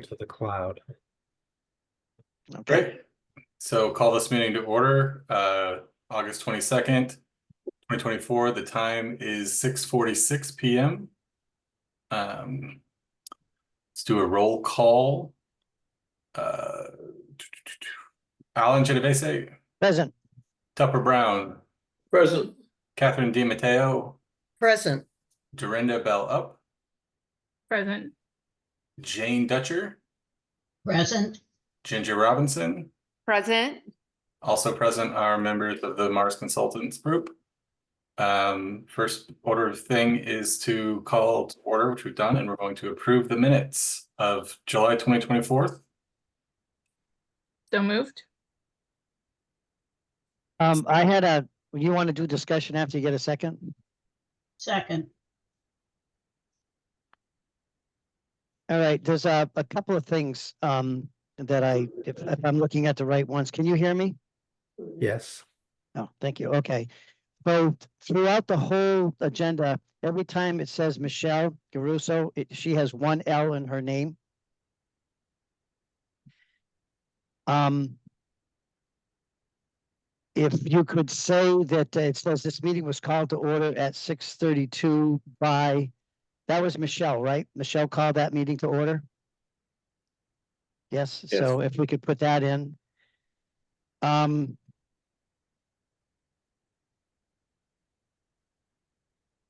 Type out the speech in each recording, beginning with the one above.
to the cloud. Okay. Great. So call this meeting to order, August 22nd, 2024. The time is 6:46 p.m. Let's do a roll call. Alan Genovese. Present. Tupper Brown. Present. Catherine DiMatteo. Present. Dorinda Bell Up. Present. Jane Dutcher. Present. Ginger Robinson. Present. Also present are members of the Mars Consultants Group. First order of thing is to call to order, which we've done, and we're going to approve the minutes of July 2024. So moved. You want to do discussion after you get a second? Second. All right, there's a couple of things that if I'm looking at the right ones, can you hear me? Yes. Oh, thank you. Okay. So throughout the whole agenda, every time it says Michelle Garuso, she has one L in her name. If you could say that it says this meeting was called to order at 6:32 by, that was Michelle, right? Michelle called that meeting to order? Yes, so if we could put that in.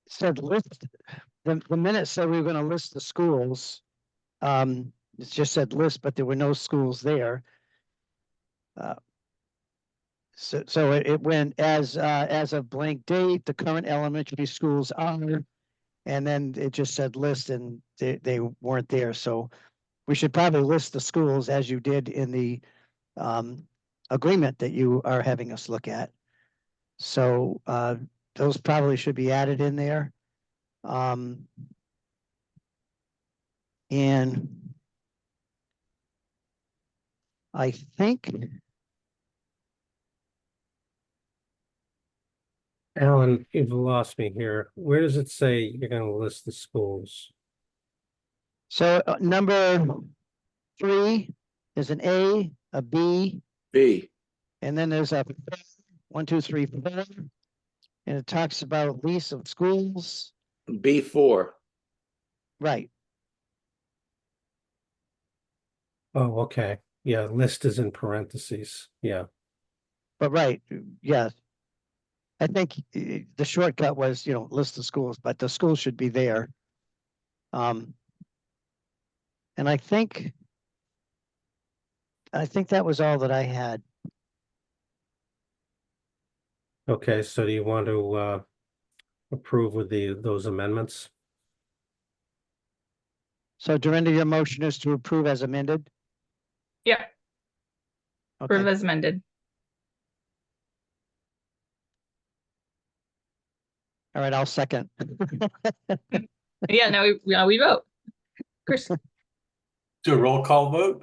Said list, the minute said we were gonna list the schools. It just said list, but there were no schools there. So it went as of blank date, the current elementary schools are, and then it just said list and they weren't there. So we should probably list the schools as you did in the agreement that you are having us look at. So those probably should be added in there. And I think, Alan, you've lost me here. Where does it say you're going to list the schools? so number 3 is an a B, B. and then there's a 1, 2, 3, 4. And it talks about lease of schools. B4. Right. Oh, okay. Yeah, list is in parentheses. Yeah. But right, yeah. I think the shortcut was, list the schools, but the schools should be there. And I think that was all that I had. Okay, so do you want to approve with those amendments? So Dorinda, your motion is to approve as amended? Yeah. Approve Okay. as amended. All right, I'll second. Yeah, now we vote. Chris. Do a roll call vote.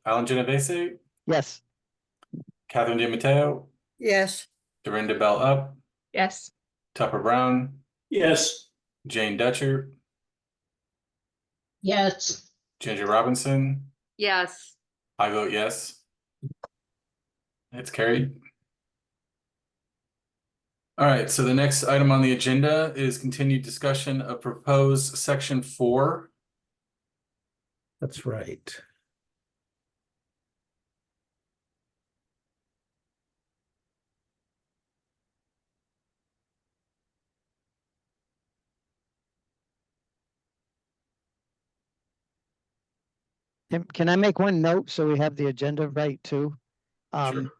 Alan Genovese. Yes. Catherine DiMatteo. Yes. Dorinda Bell Up. Yes. Tupper Brown. Yes. Jane Dutcher. Yes. Ginger Robinson. Yes. I vote yes. It's carried. All right, so the next item on the agenda is continued discussion of proposed section 4. That's right. Can I make one note so we have the agenda right too? Sure.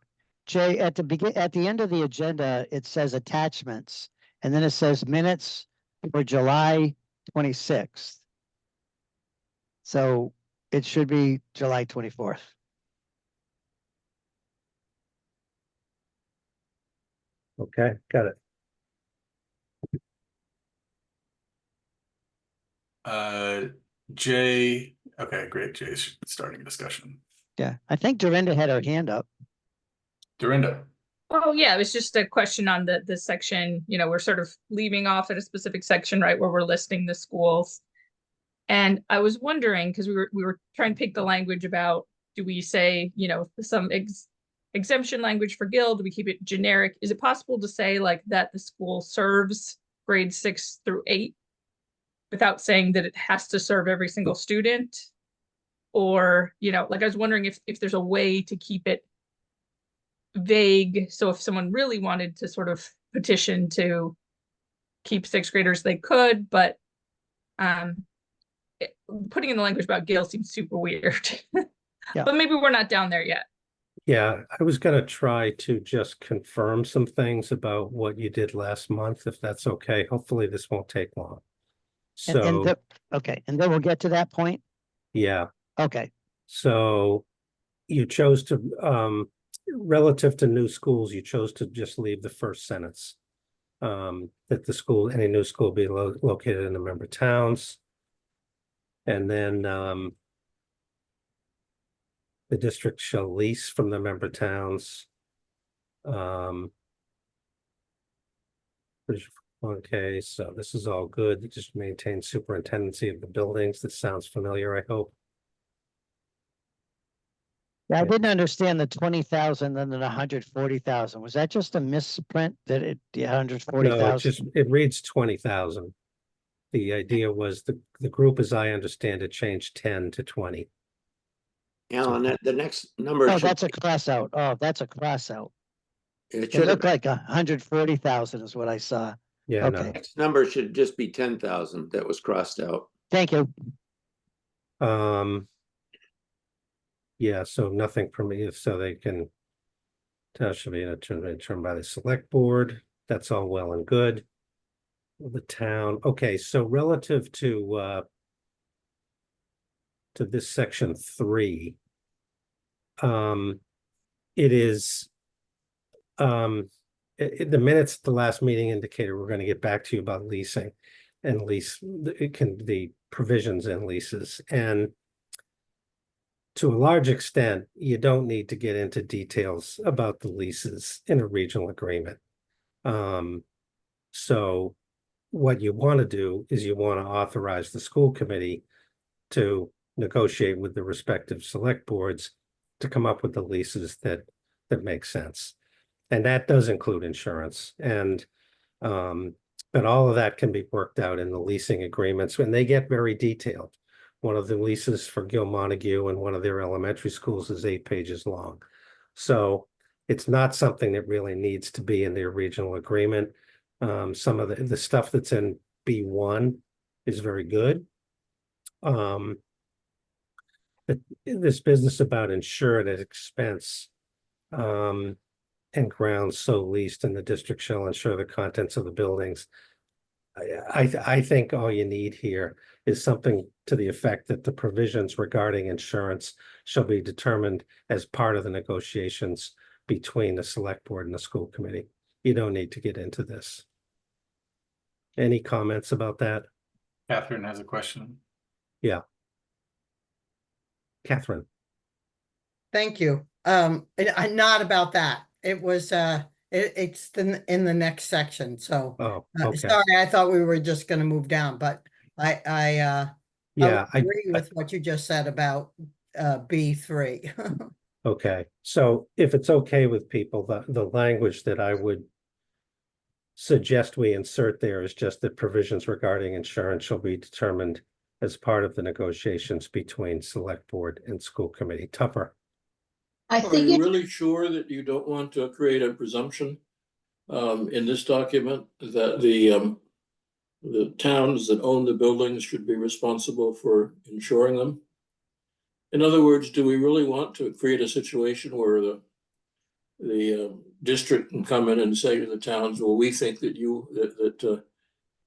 Jay, at the end of the agenda, it says attachments, and then it says minutes for July 26th. So it should be July 24th. Okay, got it. Jay, okay, great. Jay's starting a discussion. Yeah, I think Dorinda had her hand up. Dorinda. Oh, yeah, it was just a question on the section, we're sort of leaving off at a specific section, right, where we're listing the schools. And I was wondering, because we were trying to pick the language about, do we say, some exemption language for guild? Do we keep it generic? Is it possible to say like that the school serves grades 6 through 8 without saying that it has to serve every single student? Or, like I was wondering if there's a way to keep it vague. So if someone really wanted to sort of petition to keep 6th graders, they could, but putting in the language about Gale seems super weird. Yeah. But maybe we're not down there yet. Yeah, I was gonna try to just confirm some things about what you did last month, if that's okay. Hopefully this won't take long. So, Okay, and then we'll get to that point. yeah, Okay, so you chose to, relative to new schools, you chose to just leave the first sentence. That any new school be located in the member towns. And then, the district shall lease from the member towns. Okay, so this is all good. Just maintain superintendency of the buildings. This sounds familiar, I hope. I Yeah. didn't understand the 20,000 and then 140,000. Was that just a misprint that the No, 140,000? it reads 20,000. The idea was the group, as I understand it, changed 10 to 20. Alan, the next number. Oh, should that's a be- cross out. Oh, that's a cross out. It It should have, looked like 140,000 is what I saw. Yeah, Okay, no. next number should just be 10,000 that was crossed out. thank you. Yeah, so nothing permitted, so they can. Town should be determined by the select board. That's all well and good. The town, okay, so relative to this section 3. It is. The minutes at the last meeting indicated we're going to get back to you about leasing and the provisions in leases. And to a large extent, you don't need to get into details about the leases in a regional agreement. So what you want to do is you want to authorize the school committee to negotiate with the respective select boards to come up with the leases that make sense. And that does include insurance. And but all of that can be worked out in the leasing agreements when they get very detailed. One of the leases for Gil Montague and one of their elementary schools is 8 pages long. So it's not something that really needs to be in their regional agreement. Some of the stuff that's in B1 is very good. This business about insured at expense and grounds so leased, and the district shall ensure the contents of the buildings. I think all you need here is something to the effect that the provisions regarding insurance shall be determined as part of the negotiations between the select board and the school committee. You don't need to get into this. Any comments about that? Catherine has a question. Catherine? Thank you. Not about that. It was, it's in the next section, so. Oh, okay. Sorry, I thought we were just gonna move down, but I Yeah, agree with what you just said about B3. okay. So if it's okay with people, the language that I would suggest we insert there is just that provisions regarding insurance shall be determined as part of the negotiations between select board and school committee. Tupper? I Are think you it, really sure that you don't want to create a presumption in this document that the towns that own the buildings should be responsible for insuring them? In other words, do we really want to create a situation where the district can come in and say to the towns, well, we think that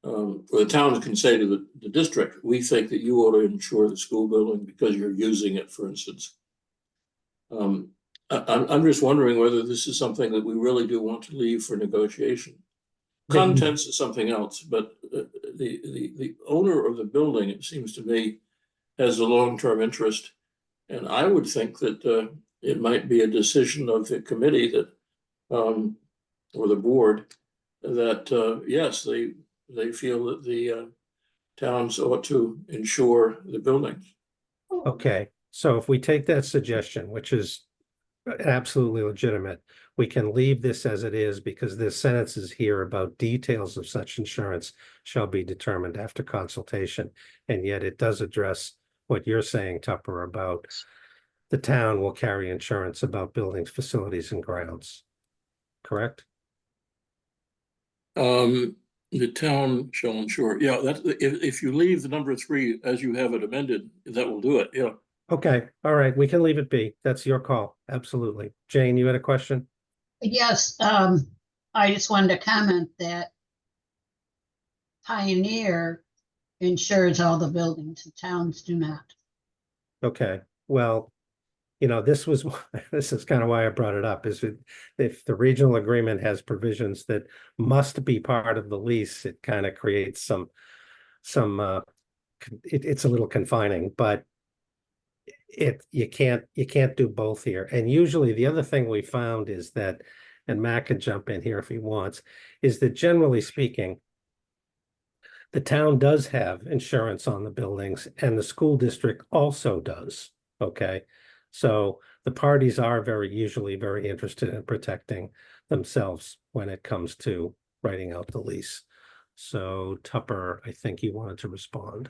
or the towns can say to the district, we think that you ought to insure the school building because you're using it, for instance. I'm just wondering whether this is something that we really do want to leave for negotiation. Contents is something else, but the owner of the building, it seems to me, has a long-term interest. And I would think that it might be a decision of the committee that, or the board, that yes, they feel that the towns ought to insure the buildings. Okay, so if we take that suggestion, which is absolutely legitimate, we can leave this as it is because this sentence is here about details of such insurance shall be determined after consultation. And yet it does address what you're saying, Tupper, about the town will carry insurance about buildings, facilities, and grounds. Correct? The town shall insure, yeah, that, if you leave the number 3 as you have it amended, that will do it, yeah. Okay, all right, we can leave it be. That's your call. Absolutely. Jane, you had a question? Yes, I just wanted to comment that Pioneer insures all the buildings, the towns do not. Okay, well, you know, this was, this is kind of why I brought it up, is it, if the regional agreement has provisions that must be part of the lease, it kind of creates some, it's a little confining, but you can't do both here. And usually the other thing we found is that, and Matt can jump in here if he wants, is that generally speaking, the town does have insurance on the buildings and the school district also does. Okay. So the parties are usually very interested in protecting themselves when it comes to writing out the lease. So Tupper, I think you wanted to respond.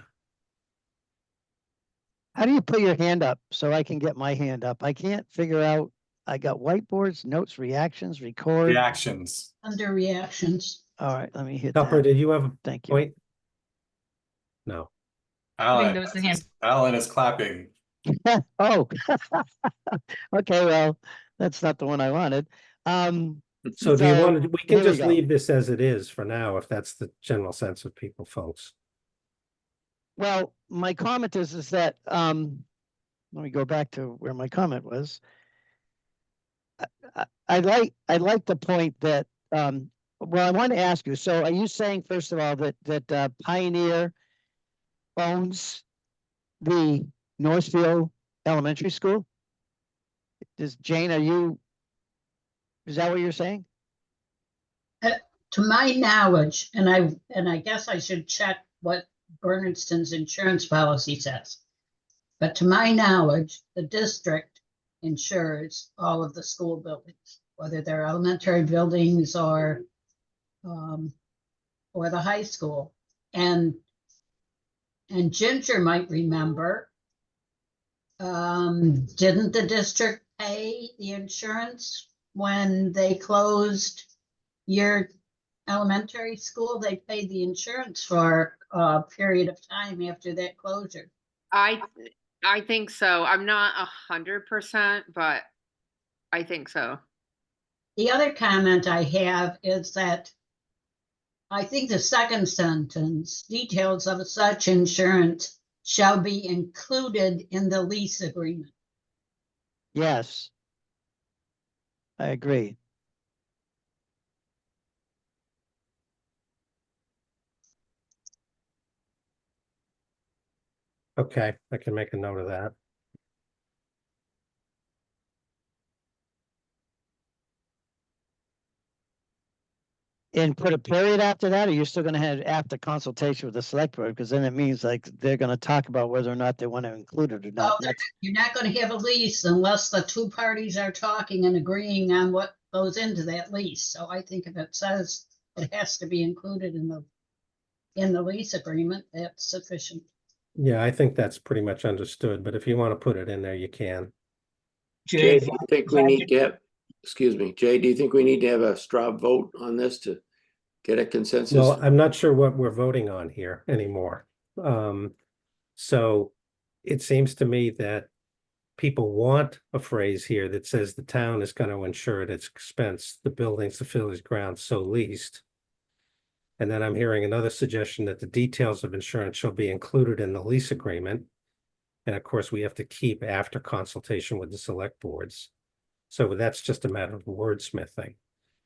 How do you put your hand up so I can get my hand up? I can't figure out. I got whiteboards, notes, reactions, record. Reactions. Under reactions. All right, let me hit Tupper, that. did you have a Thank you. point? No. Alan, that was the hand. Alan is clapping. Oh, okay, well, that's not the one I wanted. So do you So, want to, we here can we just go. leave this as it is for now, if that's the general sense of people, folks. Well, my comment is that, let me go back to where my comment was. I like the point that, well, I want to ask you, so are you saying, first of all, that Pioneer owns the Northfield Elementary School? Jane, is that what you're saying? To my knowledge, and I guess I should check what Bernardston's insurance policy says. But to my knowledge, the district insures all of the school buildings, whether they're elementary buildings or the high school. And Ginger might remember, didn't the district pay the insurance when they closed your elementary school? They paid the insurance for a period of time after that closure. I think so. I'm not 100%, but I think so. The other comment I have is that I think the second sentence, details of such insurance shall be included in the lease agreement. Yes. I agree. Okay, I can make a note of that. And put a period after that, or you're still gonna have after consultation with the select board, because then it means like they're gonna talk about whether or not they want to include it or not. Oh, you're not going to have a lease unless the two parties are talking and agreeing on what goes into that lease. So I think if it says it has to be included in the lease agreement, that's sufficient. Yeah, I think that's pretty much understood, but if you want to put it in there, you can. Jay, do you think we need to have, excuse me, Jay, do you think we need to have a straw vote on this to get a consensus? Well, I'm not sure what we're voting on here anymore. So it seems to me that people want a phrase here that says the town is going to insure at its expense the buildings, the facilities, grounds so leased. And then I'm hearing another suggestion that the details of insurance shall be included in the lease agreement. And of course, we have to keep after consultation with the select boards. So that's just a matter of wordsmithing.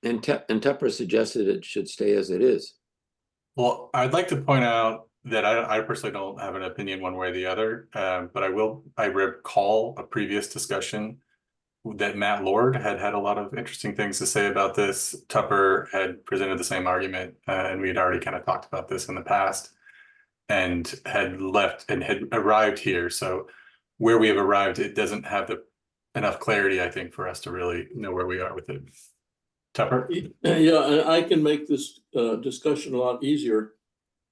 And Tupper suggested it should stay as it is. Well, I'd like to point out that I personally don't have an opinion one way or the other, but I recall a previous discussion that Matt Lord had a lot of interesting things to say about this. Tupper had presented the same argument, and we had already kind of talked about this in the past. and had left and had arrived here. So where we have arrived, it doesn't have enough clarity, I think, for us to really know where we are with it. Tupper? Yeah, I can make this discussion a lot easier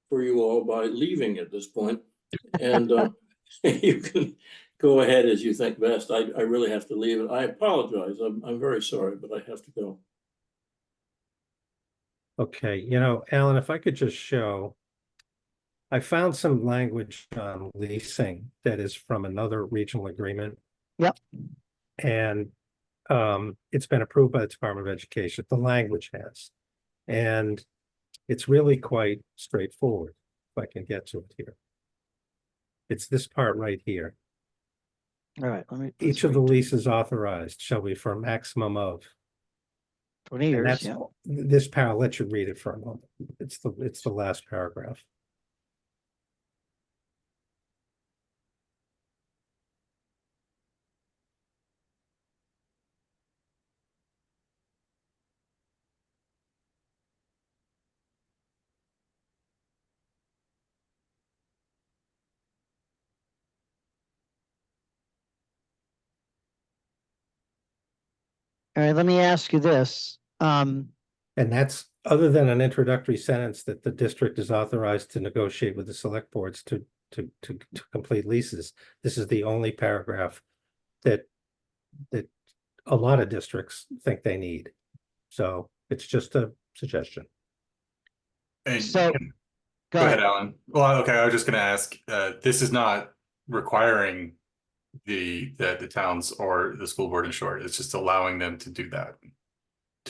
for you all by leaving at this point. And you can go ahead as you think best. I really have to leave. And I apologize. I'm very sorry, but I have to go. Okay, you know, Alan, if I could just show, I found some language on leasing that is from another regional agreement. Yep. And it's been approved by the Department of Education. The language has. And it's really quite straightforward, if I can get to it here. It's this part right here. All right, let me. Each of the leases authorized shall be for a maximum of, 20 and years, that's yeah. this paragraph. Let you read it for a moment. It's the last paragraph. All right, let me ask you this. And that's, other than an introductory sentence that the district is authorized to negotiate with the select boards to complete leases. This is the only paragraph that a lot of districts think they need. So it's just a suggestion. And So, go ahead, Alan. Well, okay, I was just gonna ask, this is not requiring the towns or the school board in short, it's just allowing them to do that.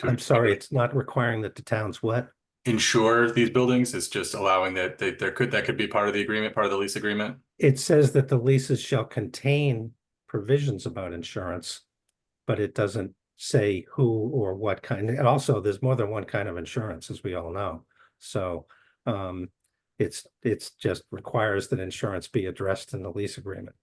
I'm sorry, it's not requiring that the towns what? Insure these buildings, it's just allowing that that could be part of the agreement, part of the lease agreement. It says that the leases shall contain provisions about insurance, but it doesn't say who or what kind. And also, there's more than one kind of insurance, as we all know. So it's just requires that insurance be addressed in the lease agreement.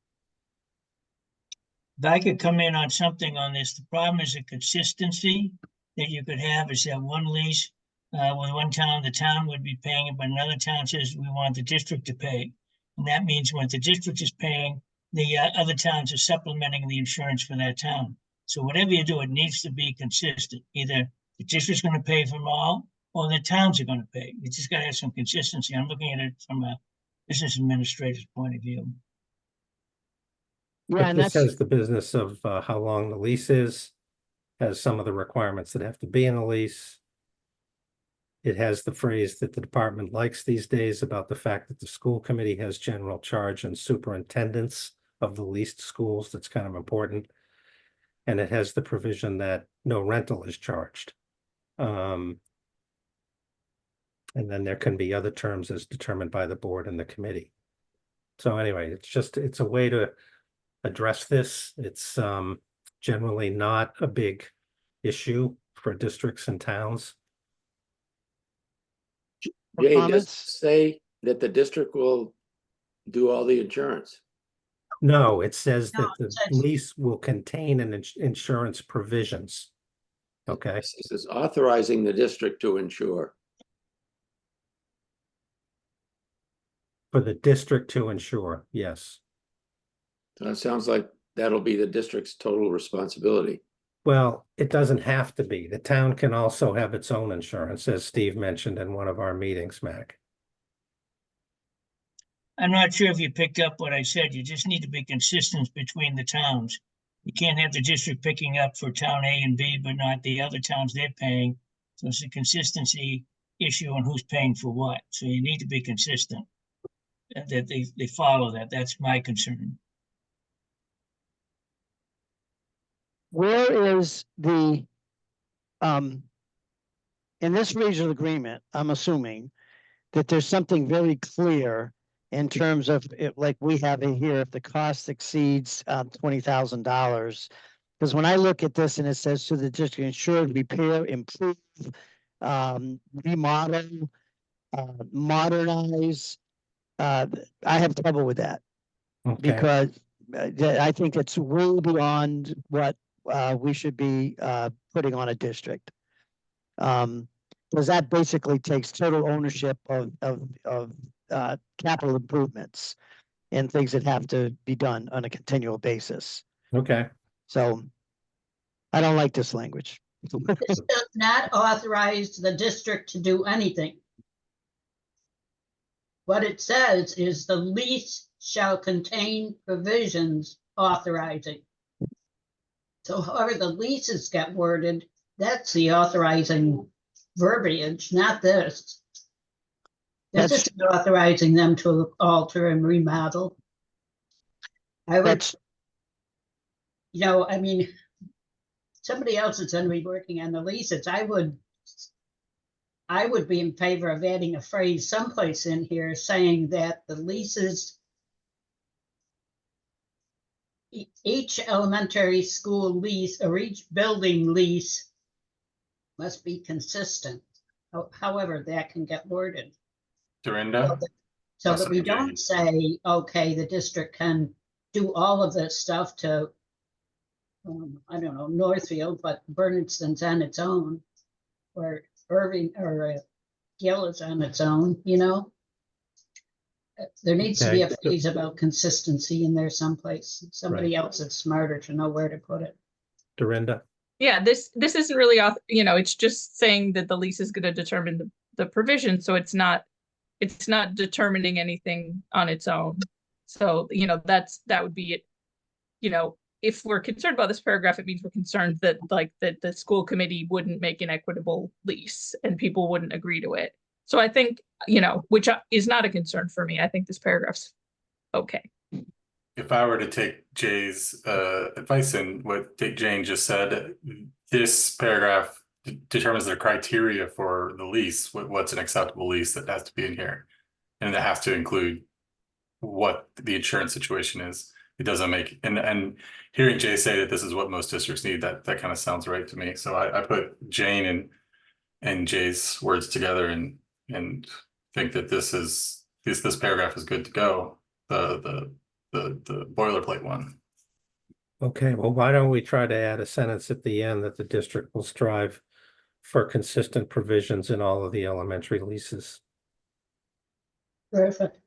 If I could come in on something on this, the problem is the consistency that you could have is that one lease with one town, the town would be paying it, but another town says we want the district to pay. And that means when the district is paying, the other towns are supplementing the insurance for that town. So whatever you do, it needs to be consistent. Either the district's going to pay for them all, or the towns are going to pay. You just got to have some consistency. I'm looking at it from a business administrator's point of view. Yeah, But and this that's, has the business of how long the lease is, has some of the requirements that have to be in a lease. It has the phrase that the department likes these days about the fact that the school committee has general charge and superintendence of the leased schools. That's kind of important. And it has the provision that no rental is charged. And then there can be other terms as determined by the board and the committee. So anyway, it's a way to address this. It's generally not a big issue for districts and towns. Jay, does comments? say that the district will do all the insurance. No, it says No, that the it says- lease will contain an insurance provisions. Okay, This is authorizing the district to insure. for the district to insure, yes. So that sounds like that'll be the district's total responsibility. Well, it doesn't have to be. The town can also have its own insurance, as Steve mentioned in one of our meetings, Mac. I'm not sure if you picked up what I said. You just need to be consistent between the towns. You can't have the district picking up for town A and B, but not the other towns they're paying. So it's a consistency issue on who's paying for what. So you need to be consistent. That they follow that. That's my concern. Where is the, in this regional agreement, I'm assuming that there's something very clear in terms of it, like we have in here, if the cost exceeds $20,000. Because when I look at this and it says to the district insured, repair, improve, remodel, modernize, I have trouble with that. Okay, Because I think it's way beyond what we should be putting on a district. Because that basically takes total ownership of capital improvements and things that have to be done on a continual basis. Okay, So I don't like this language. This does not authorize the district to do anything. What it says is the lease shall contain provisions authorizing. So however the leases get worded, that's the authorizing verbiage, not this. This That's- is authorizing them to alter and remodel. I would, That's, I mean, somebody else is going to be working on the leases. I would be in favor of adding a phrase someplace in here saying that the leases, each elementary school lease or each building lease must be consistent. However, that can get worded. Dorinda? So That's that we okay. don't say, okay, the district can do all of this stuff to, I don't know, Northfield, but Bernardston's on its own, or Irving or Gill is on its own, There needs to be a Okay. phrase about consistency in there someplace. Somebody else is smarter to know where to put it. Dorinda. Yeah, this isn't really, it's just saying that the lease is going to determine the provision, so it's not determining anything on its own. So, that would be it. If we're concerned about this paragraph, it means we're concerned that that the school committee wouldn't make an equitable lease and people wouldn't agree to it. So I think, which is not a concern for me. I think this paragraph's okay. If I were to take Jay's advice and what Jane just said, this paragraph determines the criteria for the lease, what's an acceptable lease that has to be in here. And it has to include what the insurance situation is. It doesn't make, and hearing Jay say that this is what most districts need, that kind of sounds right to me. So I put Jane and Jay's words together and think that this paragraph is good to go. The boilerplate one. Okay, well, why don't we try to add a sentence at the end that the district will strive for consistent provisions in all of the elementary leases? Perfect.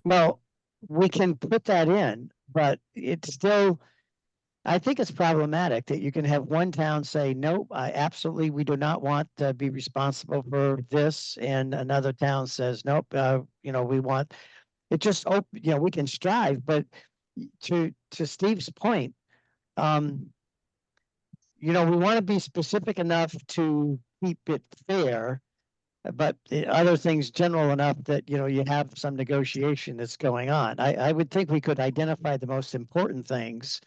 well, we can put that in, but it's still, I think it's problematic that you can have one town say, nope, we do not want to be responsible for this. And another town says, nope, we want, it just, we can strive, but to Steve's point, we want to be specific enough to keep it fair, but the other things general enough that, you have some negotiation that's going on. I would think we could identify the most important things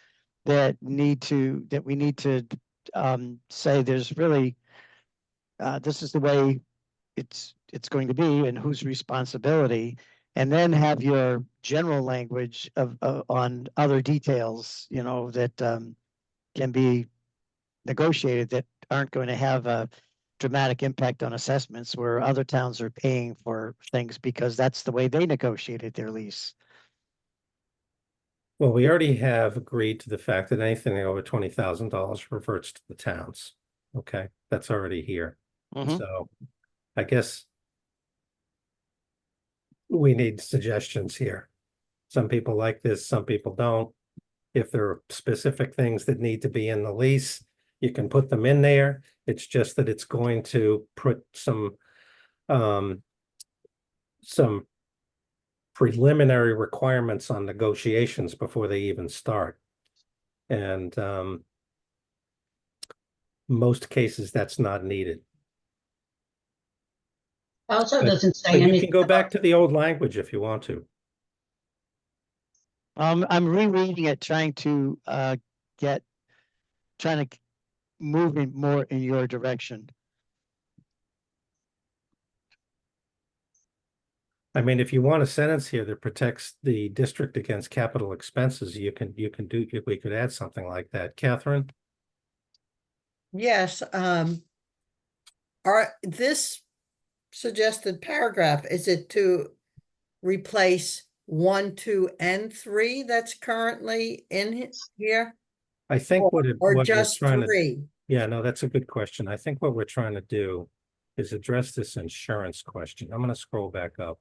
that we need to say there's really, this is the way it's going to be and whose responsibility, and then have your general language on other details, that can be negotiated that aren't going to have a dramatic impact on assessments where other towns are paying for things because that's the way they negotiated their lease. Well, we already have agreed to the fact that anything over $20,000 reverts to the towns. Okay, that's already here. Mhm. So I guess we need suggestions here. Some people like this, some people don't. If there are specific things that need to be in the lease, you can put them in there. It's just that it's going to put some preliminary requirements on negotiations before they even start. And most cases, that's not needed. Also But- doesn't say But you anything. can go back about- to the old language if you want to. I'm rereading it, trying to move in more in your direction. I mean, if you want a sentence here that protects the district against capital expenses, we could add something like that. Catherine? Yes, this suggested paragraph, is it to replace 1, 2, and 3 that's currently in here? I think what Or we're just trying to, 3? yeah, no, that's a good question. I think what we're trying to do is address this insurance question. I'm gonna scroll back up.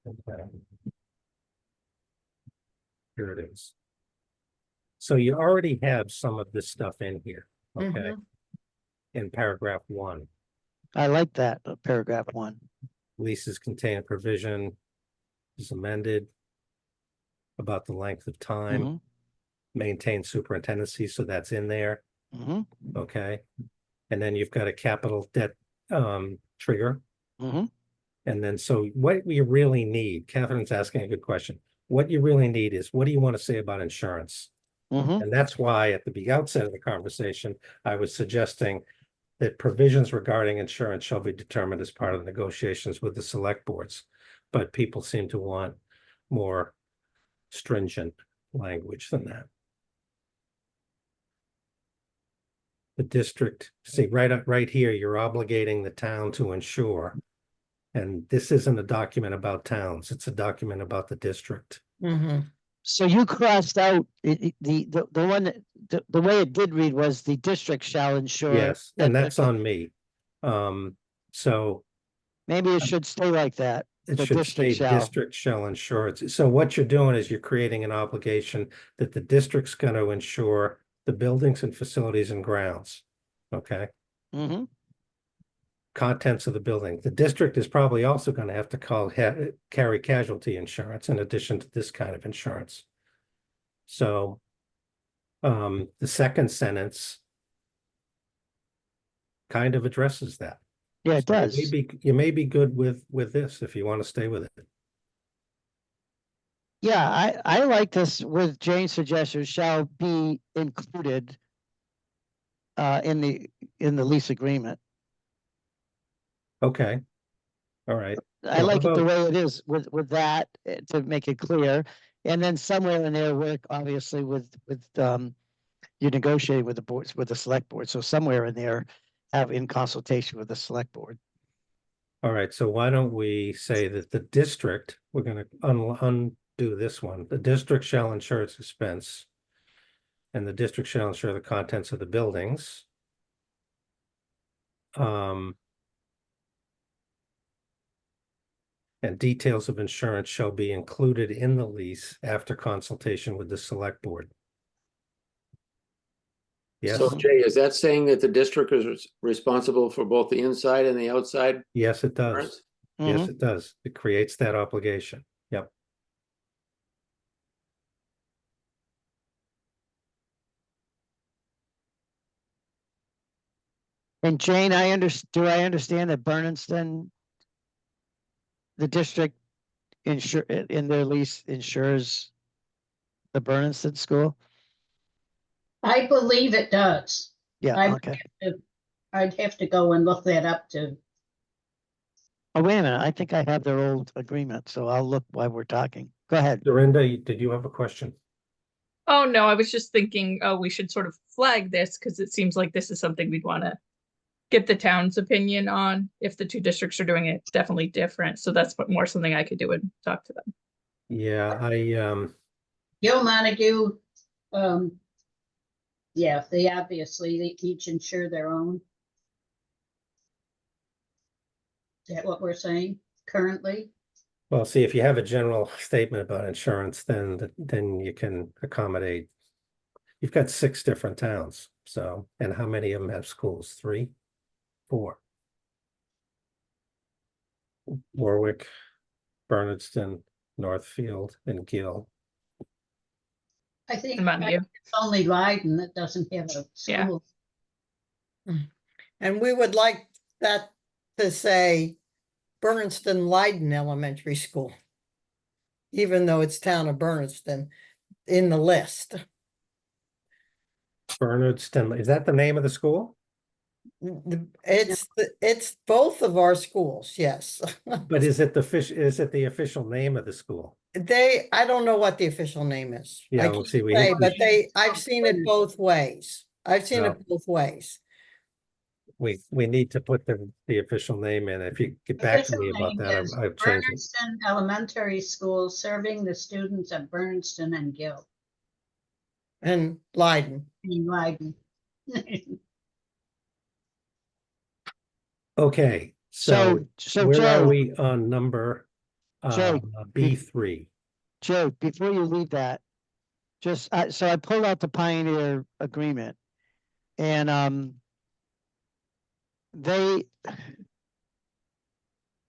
Okay. Here it is. So you already have some of this stuff in here, okay? Mhm. In paragraph 1, I like that, paragraph 1. leases contain a provision is amended about the length of time, Mhm, maintain superintendency, so that's in there, mhm, okay? And then you've got a capital debt trigger. mhm. And then, so what we really need, Catherine's asking a good question. What you really need is, what do you want to say about insurance? Mhm. And that's why at the outset of the conversation, I was suggesting that provisions regarding insurance shall be determined as part of negotiations with the select boards. But people seem to want more stringent language than that. The district, see, right here, you're obligating the town to insure. And this isn't a document about towns, it's a document about the district. Mhm. So you crossed out the one that, the way it did read was the district shall ensure. Yes, and that- that's on me. So Maybe it should stay like that. it The should district say shall. district shall insure it. So what you're doing is you're creating an obligation that the district's going to insure the buildings and facilities and grounds. Okay, Mhm. contents of the building. The district is probably also going to have to carry casualty insurance in addition to this kind of insurance. So the second sentence kind of addresses that. Yeah, it So does. you may be good with this if you want to stay with it. Yeah, I like this with Jane's suggestion, shall be included in the lease agreement. Okay. All right. I Well, like how it the about- way it is with that to make it clear. And then somewhere in there, work obviously with you negotiate with the boards, with the select board. So somewhere in there, have in consultation with the select board. All right, so why don't we say that the district, we're gonna undo this one, the district shall insure its expense. And the district shall insure the contents of the buildings. And details of insurance shall be included in the lease after consultation with the select board. Yes, So Jay, is that saying that the district is responsible for both the inside and the outside? yes, it does. insurance? Yes, Mhm. it does. It creates that obligation. Yep. And Jane, do I understand that Berniston, the district in their lease insures the Berniston school? I believe it does. Yeah, I- okay. I'd have to go and look that up too. Oh, wait a minute. I think I have their old agreement, so I'll look while we're talking. Go ahead. Dorinda, did you have a question? Oh, no, I was just thinking, oh, we should sort of flag this because it seems like this is something we'd want to get the town's opinion on. If the two districts are doing it definitely different. So that's more something I could do and talk to them. Yeah, Gil Montague, yeah, they each insure their own. Is that what we're saying currently? well, see, if you have a general statement about insurance, then you can accommodate. You've got 6 different towns, so, and how many of them have schools? 3, 4? Warwick, Bernardston, Northfield, and Gill. I think And mind you, it's only Leiden that doesn't have a Yeah. school. And we would like that to say Bernston Leiden Elementary School. Even though it's town of Bernston in the list. Bernardston, is that the name of the school? It's both of our schools, yes. But is it the official name of the school? I don't know what the official name is. Yeah, I well, can't see, we say, have but I've seen it both ways. I've seen No. it both ways. We need to put the official name in. If you get back to me about that, I've changed it. Bernston Elementary School serving the students of Bernston and Gill And Leiden. in Leiden. Okay, So where are Joe, we on number? Jay. B3. Joe, before you leave that, just, so I pulled out the Pioneer agreement. And,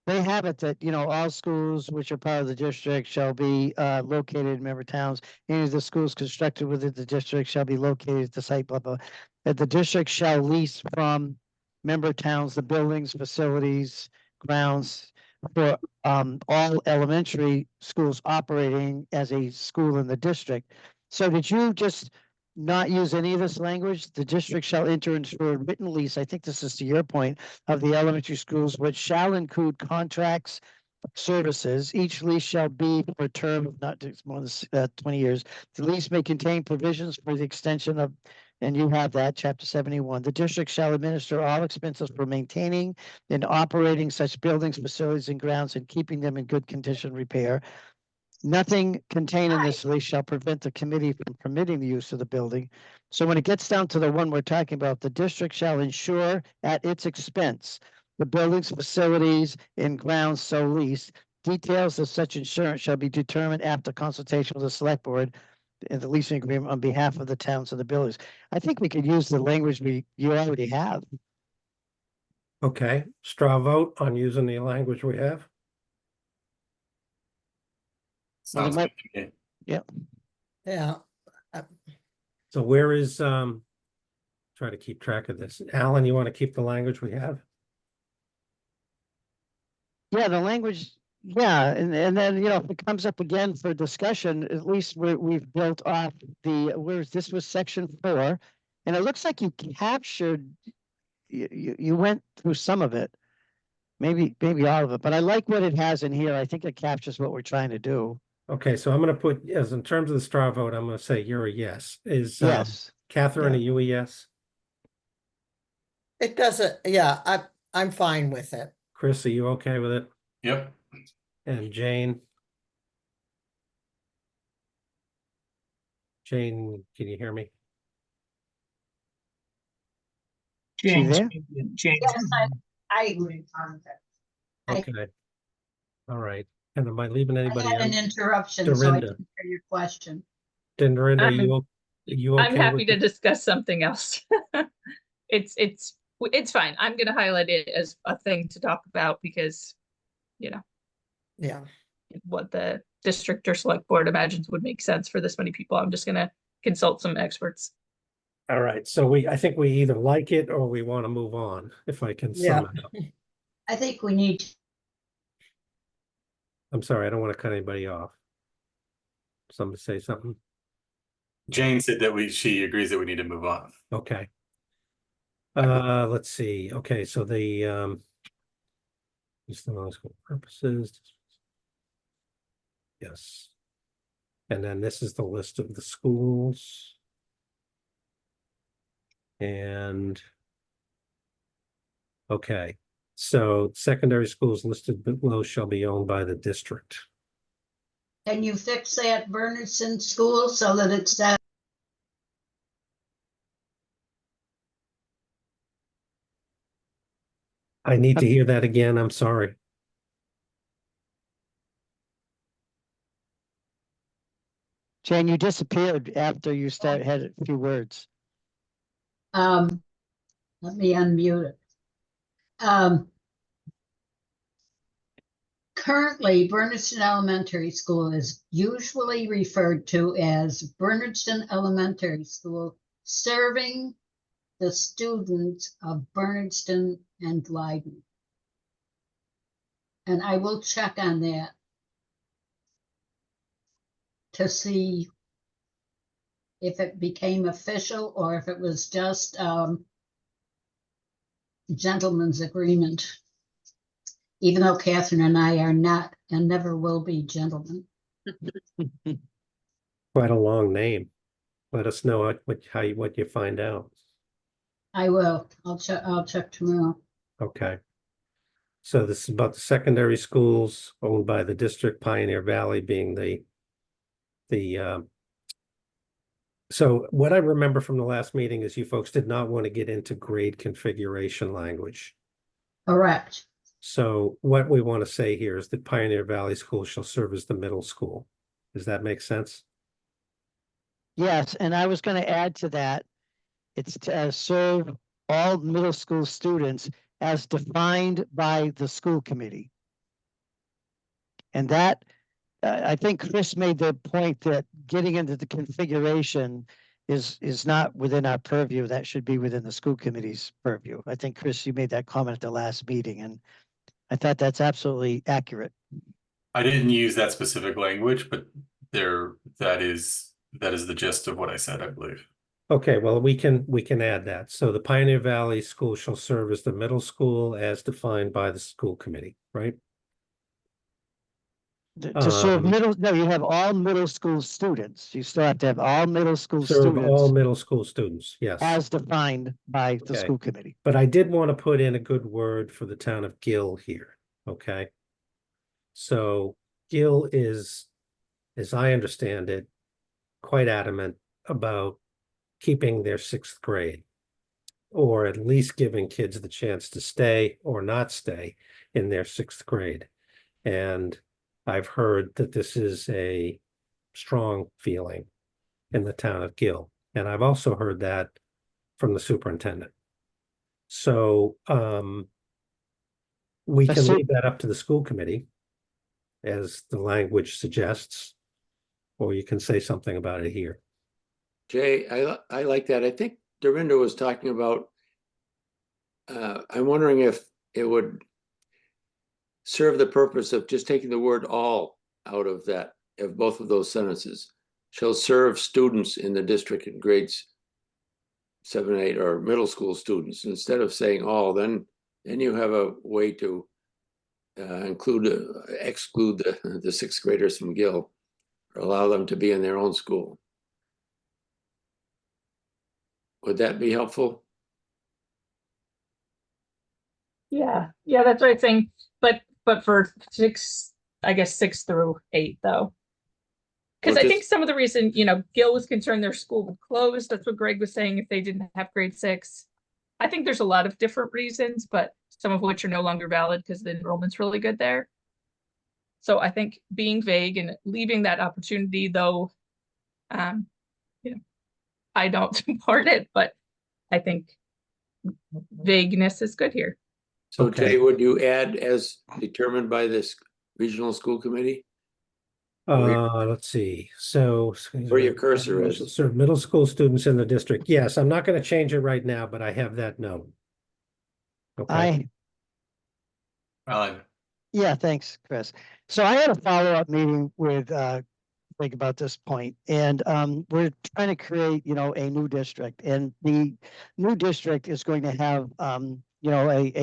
they have it that, all schools which are part of the district shall be, located in member towns. Any of the schools constructed within the district shall be located at the site, blah, blah. That the district shall lease from member towns, the buildings, facilities, grounds for, all elementary schools operating as a school in the district. So did you just not use any of this language? The district shall enter into a written lease, I think this is to your point, of the elementary schools, which shall include contracts, services. Each lease shall be for a term of not more than 20 years. The lease may contain provisions for the extension of, and you have that, chapter 71. The district shall administer all expenses for maintaining and operating such buildings, facilities, and grounds, and keeping them in good condition repair. Nothing contained in this lease shall prevent the committee from permitting the use of the building. So when it gets down to the one we're talking about, the district shall ensure at its expense the buildings, facilities, and grounds so leased. Details of such insurance shall be determined after consultation with the select board and the leasing agreement on behalf of the towns and the buildings. I think we could use the language you already have. Okay, straw vote on using the language we have. Sounds might- good to me. Yeah, So where is, try to keep track of this. Alan, you want to keep the language we have? Yeah, the language, yeah, and then, if it comes up again for discussion, at least we've built off this was section 4. And it looks like you captured, you went through some of it. Maybe all of it, but I like what it has in here. I think it captures what we're trying to do. Okay, so I'm gonna put, as in terms of the straw vote, I'm gonna say you're a yes. Is Yes, Catherine, yeah. are you a yes? it doesn't, yeah, I'm fine with it. Chris, are you okay with it? Yep. And Jane? Jane, can you hear me? James, there? James. Yes, I agree. I- Okay. All right. And am I leaving I anybody had an out? interruption, so I Dorinda. didn't hear your question. Dorinda, are you okay? I'm happy with to it? discuss something else. It's fine. I'm gonna highlight it as a thing to talk about because, Yeah, what the district or select board imagines would make sense for this many people. I'm just gonna consult some experts. All right, so I think we either like it or we want to move on, if I can sum it up. I think we need, I'm sorry, I don't want to cut anybody off. Somebody say something? Jane said that she agrees that we need to move on. Okay. Let's see. Okay, so the just the school purposes. Yes. And then this is the list of the schools. And okay, so secondary schools listed below shall be owned by the district. can you fix that Bernardson School so that it's that? I need to hear that again. I'm sorry. Jane, you disappeared after you had a few words. Let me unmute it. Currently, Bernardston Elementary School is usually referred to as Bernardston Elementary School, serving the students of Bernardston and Glyden. And I will check on that to see if it became official or if it was just gentleman's agreement. Even though Catherine and I are not and never will be gentlemen. Quite a long name. Let us know what you find out. I will. I'll check tomorrow. Okay. So this is about the secondary schools owned by the district, Pioneer Valley being so what I remember from the last meeting is you folks did not want to get into grade configuration language. Correct. So what we want to say here is that Pioneer Valley School shall serve as the middle school. Does that make sense? Yes, and I was gonna add to that, it's to serve all middle school students as defined by the school committee. And that, I think Chris made the point that getting into the configuration is not within our purview. That should be within the school committee's purview. I think, Chris, you made that comment at the last meeting, and I thought that's absolutely accurate. I didn't use that specific language, but that is the gist of what I said, I believe. Okay, well, we can add that. So the Pioneer Valley School shall serve as the middle school as defined by the school committee, right? To serve Um, middle, no, you have all middle school students. You still have to have all middle school Serve all students middle school students, yes. as defined by the Okay. school committee. But I did want to put in a good word for the town of Gill here, okay? So Gill is, as I understand it, quite adamant about keeping their 6th grade, or at least giving kids the chance to stay or not stay in their 6th grade. And I've heard that this is a strong feeling in the town of Gill. And I've also heard that from the superintendent. So we can leave that up to the school committee, as the language suggests, or you can say something about it here. Jay, I like that. I think Dorinda was talking about, I'm wondering if it would serve the purpose of just taking the word all out of that, of both of those sentences. Shall serve students in the district in grades 7, 8, or middle school students, instead of saying all, then you have a way to exclude the 6th graders from Gill, or allow them to be in their own school. Would that be helpful? Yeah, that's what I think. But for 6, I guess 6 through 8 though. Because I think some of the reason, Gill was concerned their school would close. That's what Greg was saying if they didn't have grade 6. I think there's a lot of different reasons, but some of which are no longer valid because the enrollment's really good there. So I think being vague and leaving that opportunity, though, I don't support it, but I think vagueness is good here. So Okay. Jay, would you add as determined by this regional school committee? Let's see. So Where your cursor is. serve middle school students in the district. Yes, I'm not going to change it right now, but I have that note. Okay. Yeah, thanks, Chris. So I had a follow-up meeting with Greg about this point, and we're trying to create, a new district, and the new district is going to have, a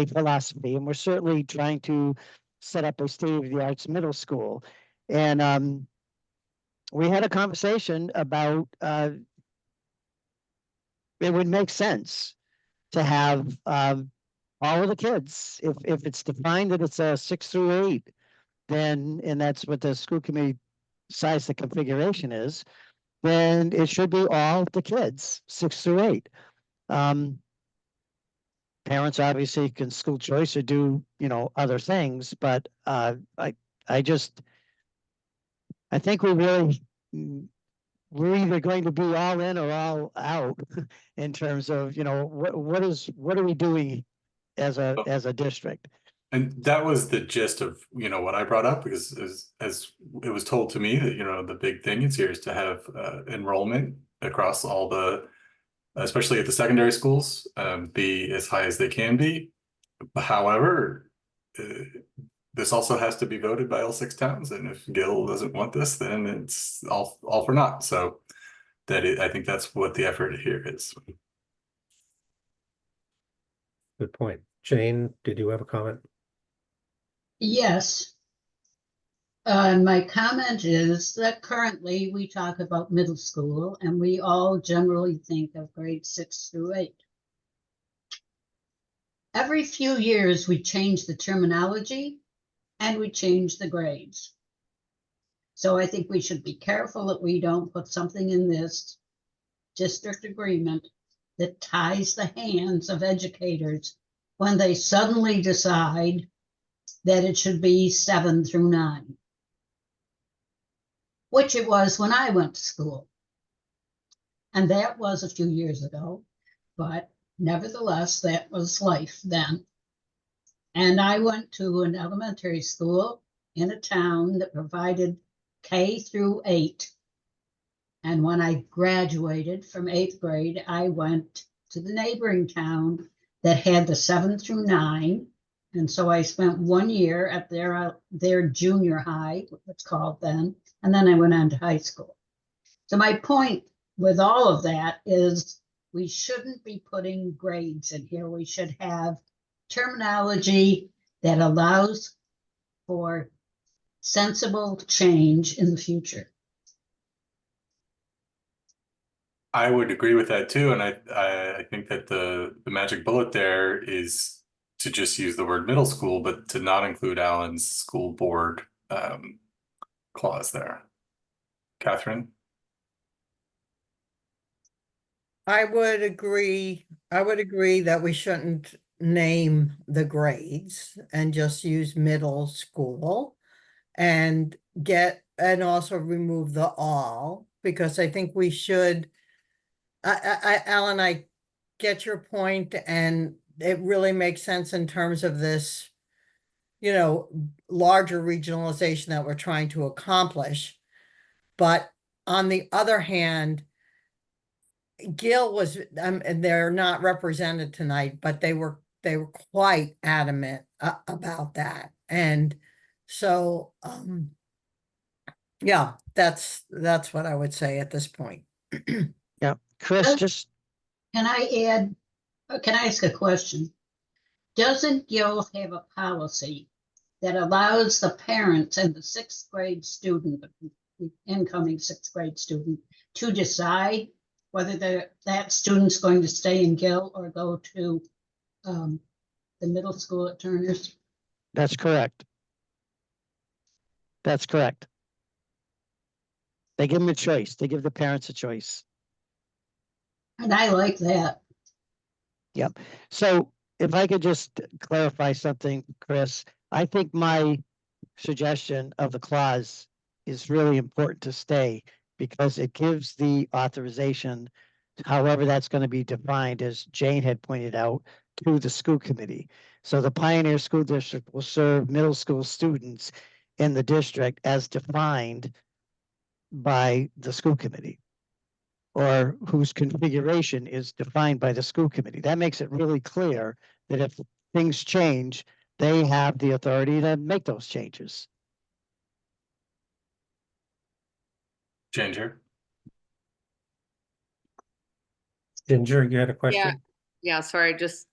philosophy, and we're certainly trying to set up a state-of-the-arts middle school. And we had a conversation about it would make sense to have all of the kids, if it's defined that it's a 6 through 8, then, and that's what the school committee decides the configuration is, then it should be all the kids, 6 through 8. Parents obviously can school choice or do, other things, but I think we're either going to be all in or all out in terms of, what are we doing as a district? And that was the gist of, what I brought up, because as it was told to me that, the big thing is here is to have enrollment across all especially at the secondary schools, be as high as they can be. However, this also has to be voted by all 6 towns, and if Gill doesn't want this, then it's all for naught. So I think that's what the effort here is. Good point. Jane, did you have a comment? Yes. My comment is that currently we talk about middle school and we all generally think of grades 6 through 8. Every few years we change the terminology and we change the grades. So I think we should be careful that we don't put something in this district agreement that ties the hands of educators when they suddenly decide that it should be 7 through 9, which it was when I went to school. And that was a few years ago, but nevertheless, that was life then. And I went to an elementary school in a town that provided K through 8. And when I graduated from 8th grade, I went to the neighboring town that had the 7 through 9. And so I spent 1 year at their junior high, what's called then, and then I went on to high school. So my point with all of that is we shouldn't be putting grades in here. We should have terminology that allows for sensible change in the future. I would agree with that too, and I think that the magic bullet there is to just use the word middle school, but to not include Alan's school board clause there. Catherine? I would agree that we shouldn't name the grades and just use middle school and also remove the all, because I think we should. Alan, I get your point, and it really makes sense in terms of this, larger regionalization that we're trying to accomplish. But on the other hand, Gil was, and they're not represented tonight, but they were quite adamant about that. And so, yeah, that's what I would say at this point. Yeah, Chris, just Can I ask a question? Doesn't Gil have a policy that allows the parents and the 6th grade student, the incoming 6th grade student, to decide whether that student's going to stay in Gil or go to the middle school at Turner's? that's correct. That's correct. They give them a choice. They give the parents a choice. And I like that. Yep. So if I could just clarify something, Chris, I think my suggestion of the clause is really important to stay because it gives the authorization, however that's going to be defined, as Jane had pointed out, to the school committee. So the Pioneer School District will serve middle school students in the district as defined by the school committee, or whose configuration is defined by the school committee. That makes it really clear that if things change, they have the authority to make those changes. Ginger? Ginger, you had a question? Yeah, sorry, just,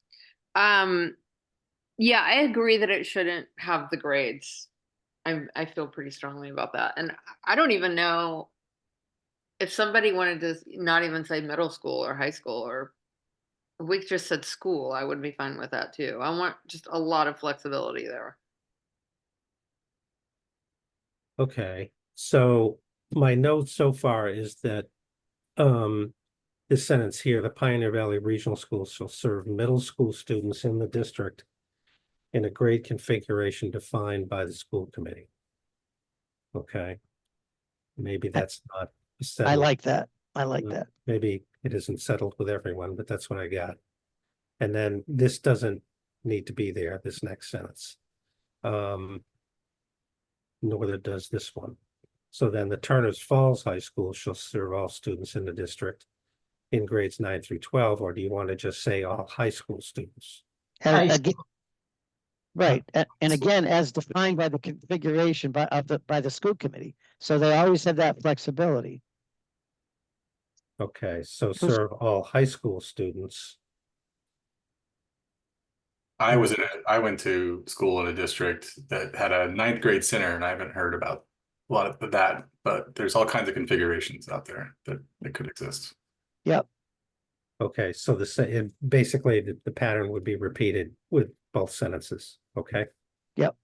yeah, I agree that it shouldn't have the grades. I feel pretty strongly about that. And I don't even know if somebody wanted to not even say middle school or high school, or if we just said school, I would be fine with that too. I want just a lot of flexibility there. Okay, so my note so far is that this sentence here, the Pioneer Valley Regional Schools shall serve middle school students in the district in a grade configuration defined by the school committee. Okay. Maybe that's not settled. I like that. I like that. Maybe it isn't settled with everyone, but that's what I got. And then this doesn't need to be there, this next sentence. Nor does this one. So then the Turners Falls High School shall serve all students in the district in grades 9 through 12, or do you want to just say all high school students? And again, right, and again, as defined by the configuration by the school committee. So they always have that flexibility. Okay, so serve all high school students. I went to school in a district that had a 9th grade center, and I haven't heard about a lot of that, but there's all kinds of configurations out there that could exist. Yep. Okay, so basically the pattern would be repeated with both sentences, okay? Yep.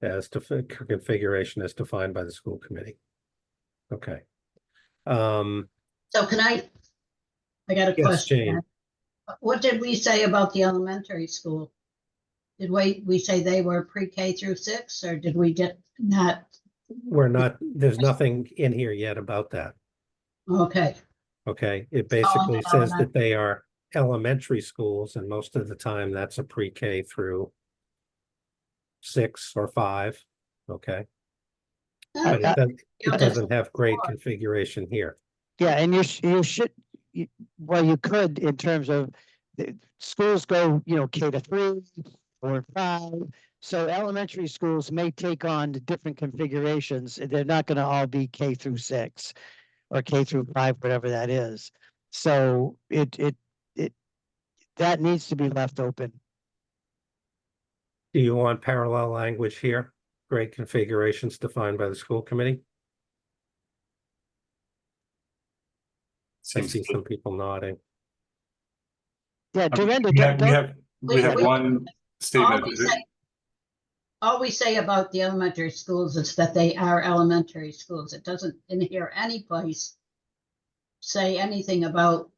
As to configuration as defined by the school committee. Okay. So I got a Yes, question. Jane. What did we say about the elementary school? Did we say they were pre-K through 6, or did we get not? We're not, there's nothing in here yet about that. Okay, Okay, it basically says no. that they are elementary schools, and most of the time that's a pre-K through 6 or 5, okay? But it doesn't have grade configuration here. Yeah, and you should, well, you could in terms of schools go, K to 3 or 5. So elementary schools may take on the different configurations. They're not going to all be K through 6 or K through 5, whatever that is. So that needs to be left open. Do you want parallel language here? Grade configurations defined by the school committee? I Seems see to- some people nodding. Yeah, Dorinda, we have one statement. All we say about the elementary schools is that they are elementary schools. It doesn't in here any place say anything about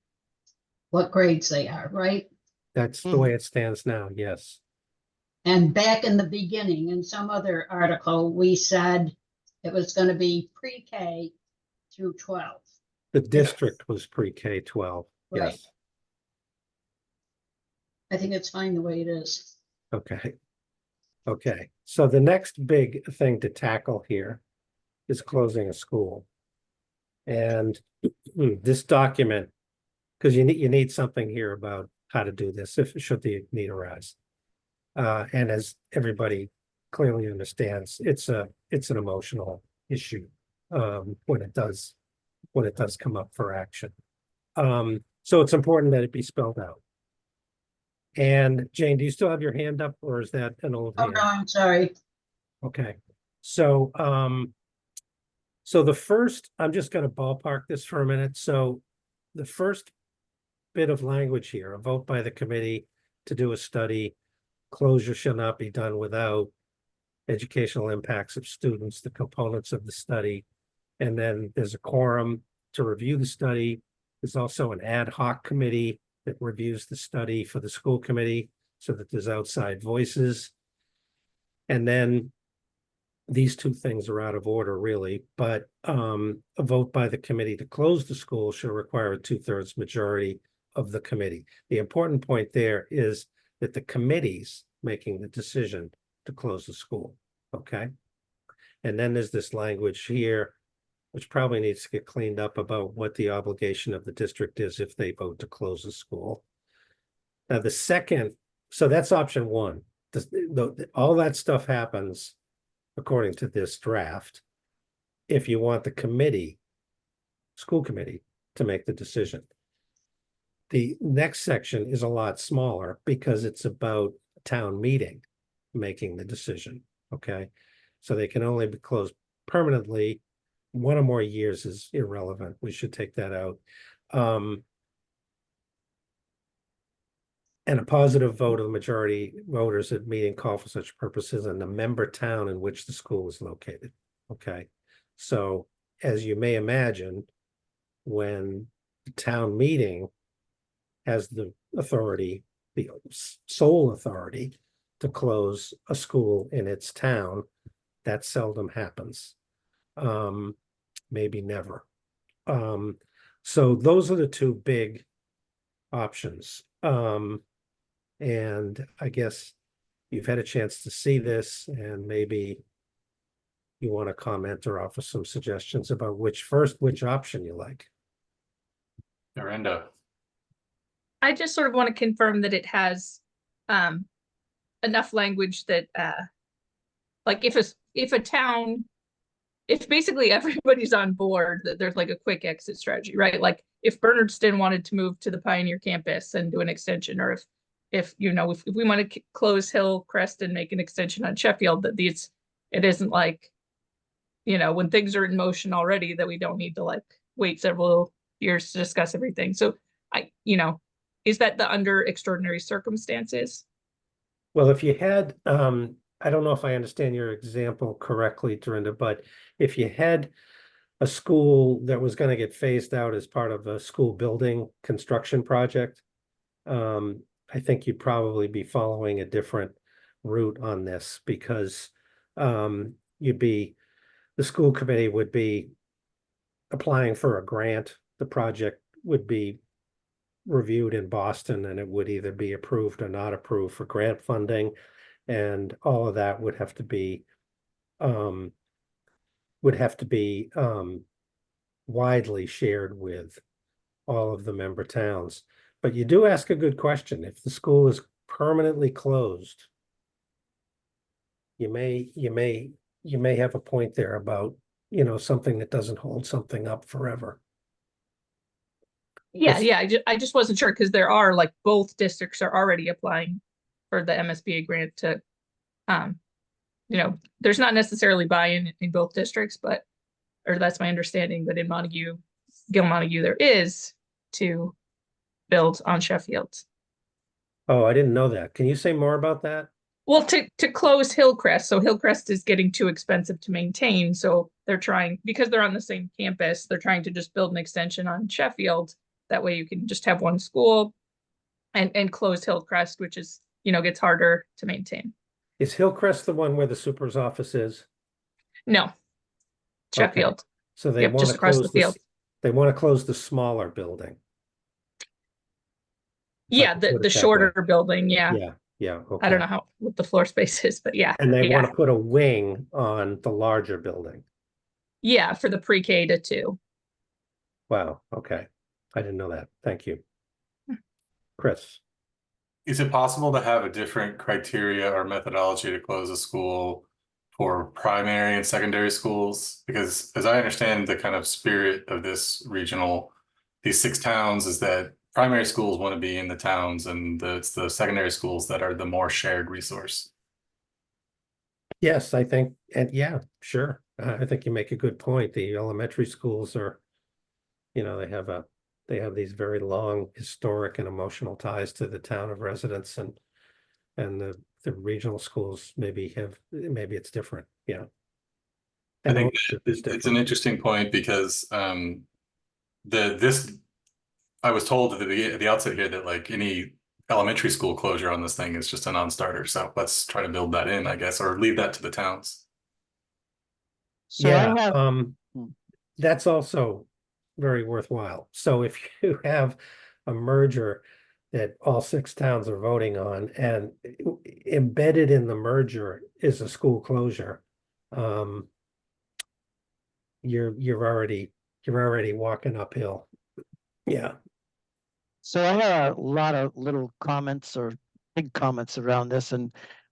what grades they are, right? That's the way it stands now, yes. And back in the beginning, in some other article, we said it was going to be pre-K through 12. The district was pre-K 12, Right. yes. I think it's fine the way it is. Okay. Okay, so the next big thing to tackle here is closing a school. And this document, because you need something here about how to do this, should the need arise. And as everybody clearly understands, it's an emotional issue when it does come up for action. So it's important that it be spelled out. And Jane, do you still have your hand up, or is that an old hand? No, I'm sorry. Okay, so so the first, I'm just going to ballpark this for a minute. So the first bit of language here, a vote by the committee to do a study, closure shall not be done without educational impacts of students, the components of the study, and then there's a quorum to review the study. There's also an ad hoc committee that reviews the study for the school committee so that there's outside voices. And then these two things are out of order really, but a vote by the committee to close the school shall require a 2/3 majority of the committee. The important point there is that the committee's making the decision to close the school, okay? And then there's this language here, which probably needs to get cleaned up about what the obligation of the district is if they vote to close the school. Now the second, so that's option one. All that stuff happens according to this draft, if you want the committee, school committee, to make the decision. The next section is a lot smaller because it's about town meeting making the decision, okay? So they can only be closed permanently. 1 or more years is irrelevant. We should take that out. And a positive vote of the majority voters at meeting call for such purposes in the member town in which the school is located. Okay, so as you may imagine, when the town meeting has the authority, the sole authority to close a school in its town, that seldom happens. Maybe never. So those are the two big options. And I guess you've had a chance to see this, and maybe you want to comment or offer some suggestions about which option you like. Dorinda. I just sort of want to confirm that it has enough language that like if basically everybody's on board, that there's like a quick exit strategy, right? Like if Bernardston wanted to move to the Pioneer campus and do an extension, or if we want to close Hillcrest and make an extension on Sheffield, that it isn't like, when things are in motion already, that we don't need to like wait several years to discuss everything. So is that the under extraordinary circumstances? Well, if you had, I don't know if I understand your example correctly, Dorinda, but if you had a school that was going to get phased out as part of a school building construction project, I think you'd probably be following a different route on this because the school committee would be applying for a grant. The project would be reviewed in Boston and it would either be approved or not approved for grant funding. And all of that would have to be widely shared with all of the member towns. But you do ask a good question. If the school is permanently closed, you may have a point there about, something that doesn't hold something up forever. Yeah, Yes. yeah, I just wasn't sure because there are like both districts are already applying for the MSBA grant to, there's not necessarily buy-in in both districts, or that's my understanding, but in Gil Montague, there is to build on Sheffield. Oh, I didn't know that. Can you say more about that? Well, to close Hillcrest, so Hillcrest is getting too expensive to maintain, so they're trying, because they're on the same campus, they're trying to just build an extension on Sheffield. That way you can just have one school and close Hillcrest, which is, gets harder to maintain. Is Hillcrest the one where the super's office is? No. Sheffield. So they Yep, want just to across the close field. they want to close the smaller building. Yeah, Put it the that shorter way. building, yeah. Yeah, I don't okay. know what the floor space is, but yeah. And they yeah. want to put a wing on the larger building. Yeah, for the pre-K to 2. Wow, okay. I didn't know that. Thank you. Chris. Is it possible to have a different criteria or methodology to close a school for primary and secondary schools? Because as I understand the kind of spirit of these 6 towns is that primary schools want to be in the towns and it's the secondary schools that are the more shared resource. Yes, I think, and yeah, sure. I think you make a good point. The elementary schools are, they have these very long historic and emotional ties to the town of residence, and the regional schools maybe it's different. Yeah. I think ownership is it's an different. interesting point because I was told at the outset here that like any elementary school closure on this thing is just a non-starter. So let's try to build that in, I guess, or leave that to the towns. So Yeah, I have, that's also very worthwhile. So if you have a merger that all 6 towns are voting on, and embedded in the merger is a school closure, you're already walking uphill. Yeah. So I had a lot of little comments or big comments around this, and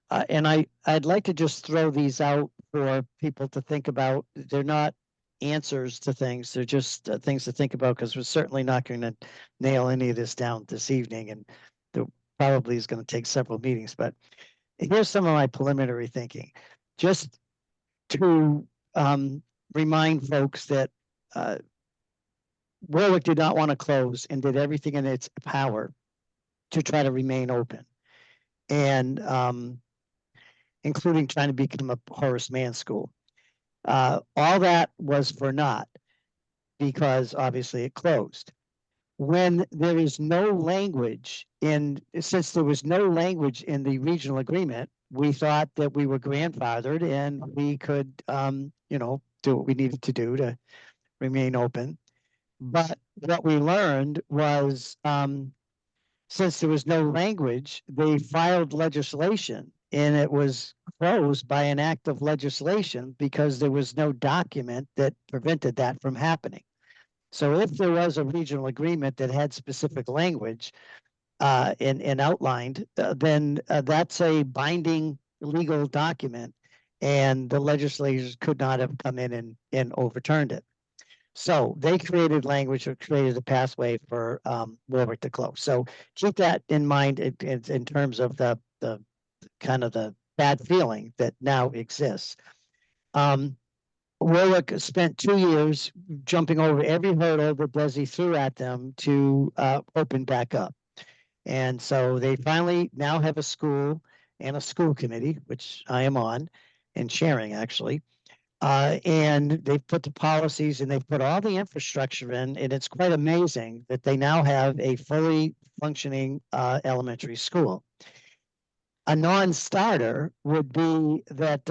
I'd like to just throw these out for people to think about. They're not answers to things; they're just things to think about, because we're certainly not going to nail any of this down this evening, and there probably is going to take several meetings. But here's some of my preliminary thinking, just to remind folks that Warwick did not want to close and did everything in its power to try to remain open, and including trying to become a Horace Mann school. All that was for naught, because obviously it closed. When there is no language since there was no language in the regional agreement, we thought that we were grandfathered and we could, do what we needed to do to remain open. But what we learned was, since there was no language, they filed legislation, and it was closed by an act of legislation because there was no document that prevented that from happening. So if there was a regional agreement that had specific language and outlined, then that's a binding legal document, and the legislators could not have come in and overturned it. So they created language or created a pathway for Warwick to close. So keep that in mind in terms of the kind of the bad feeling that now exists. Warwick spent 2 years jumping over every hurdle that Desi threw at them to open back up. And so they finally now have a school and a school committee, which I am on and chairing actually. And they've put the policies and they've put all the infrastructure in, and it's quite amazing that they now have a fully functioning elementary school. a non-starter would be that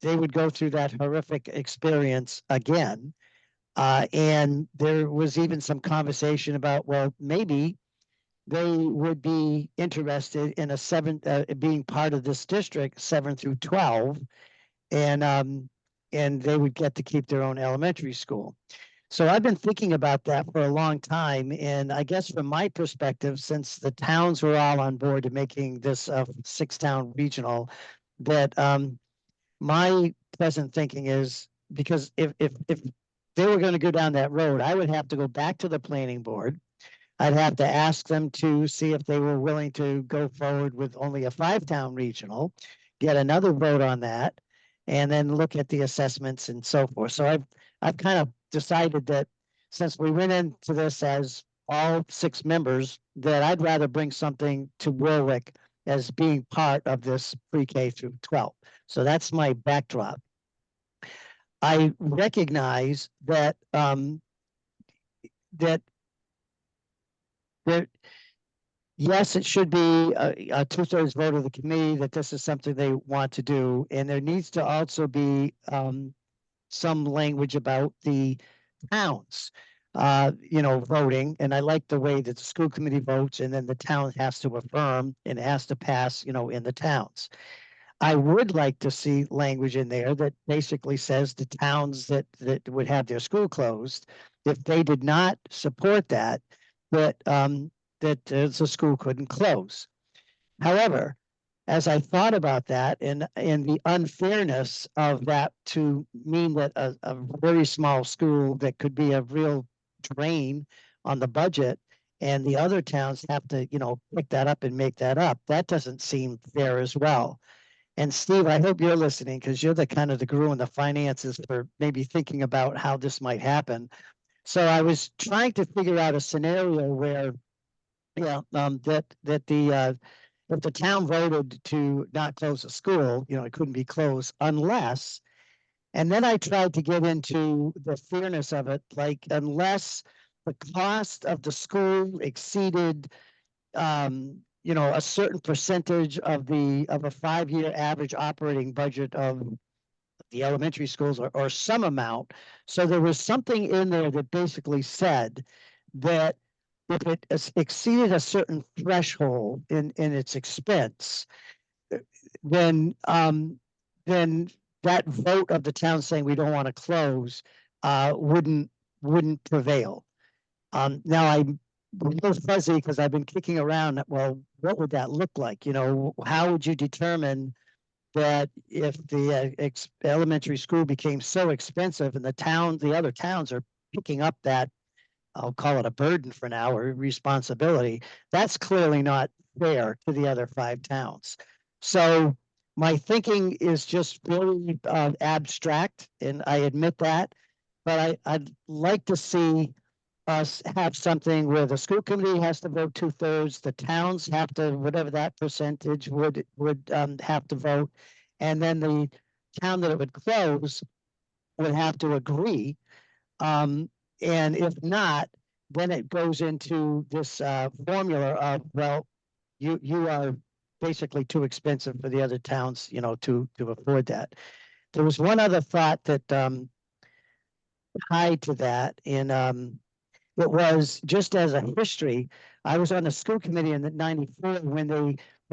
they would go through that horrific experience again. And there was even some conversation about, well, maybe they would be interested in being part of this district 7 through 12, and they would get to keep their own elementary school. So I've been thinking about that for a long time, and I guess from my perspective, since the towns were all on board to making this a 6-town regional, that my present thinking is, because if they were going to go down that road, I would have to go back to the planning board. I'd have to ask them to see if they were willing to go forward with only a 5-town regional, get another vote on that, and then look at the assessments and so forth. So I've kind of decided that since we went into this as all 6 members, that I'd rather bring something to Warwick as being part of this pre-K through 12. So that's my backdrop. I recognize that yes, it should be a 2/3 vote of the committee that this is something they want to do, and there needs to also be some language about the towns, voting. And I like the way that the school committee votes, and then the town has to affirm and it has to pass, in the towns. I would like to see language in there that basically says the towns that would have their school closed, if they did not support that the school couldn't close. However, as I thought about that and the unfairness of that, to mean that a very small school that could be a real drain on the budget and the other towns have to, pick that up and make that up, that doesn't seem fair as well. And Steve, I hope you're listening, because you're the kind of the guru in the finances for maybe thinking about how this might happen. So I was trying to figure out a scenario where, that if the town voted to not close the school, it couldn't be closed unless, and then I tried to get into the fairness of it, like unless the cost of the school exceeded a certain percentage of a 5-year average operating budget of the elementary schools, or some amount. So there was something in there that basically said that if it exceeded a certain threshold in its expense, then that vote of the town saying we don't want to close wouldn't prevail. Now I'm a little fuzzy because I've been kicking around. Well, what would that look like? How would you determine that if the elementary school became so expensive and the other towns are picking up that, I'll call it a burden for now, or responsibility, that's clearly not fair to the other 5 towns. So my thinking is just very abstract, and I admit that, but I'd like to see us have something where the school committee has to vote 2/3, the towns have to, whatever that percentage would have to vote, and then the town that it would close would have to agree. And if not, then it goes into this formula of, well, you are basically too expensive for the other towns, to afford that. There was one other thought that tied to that, and it was just as a history. I was on the school committee in the 94 when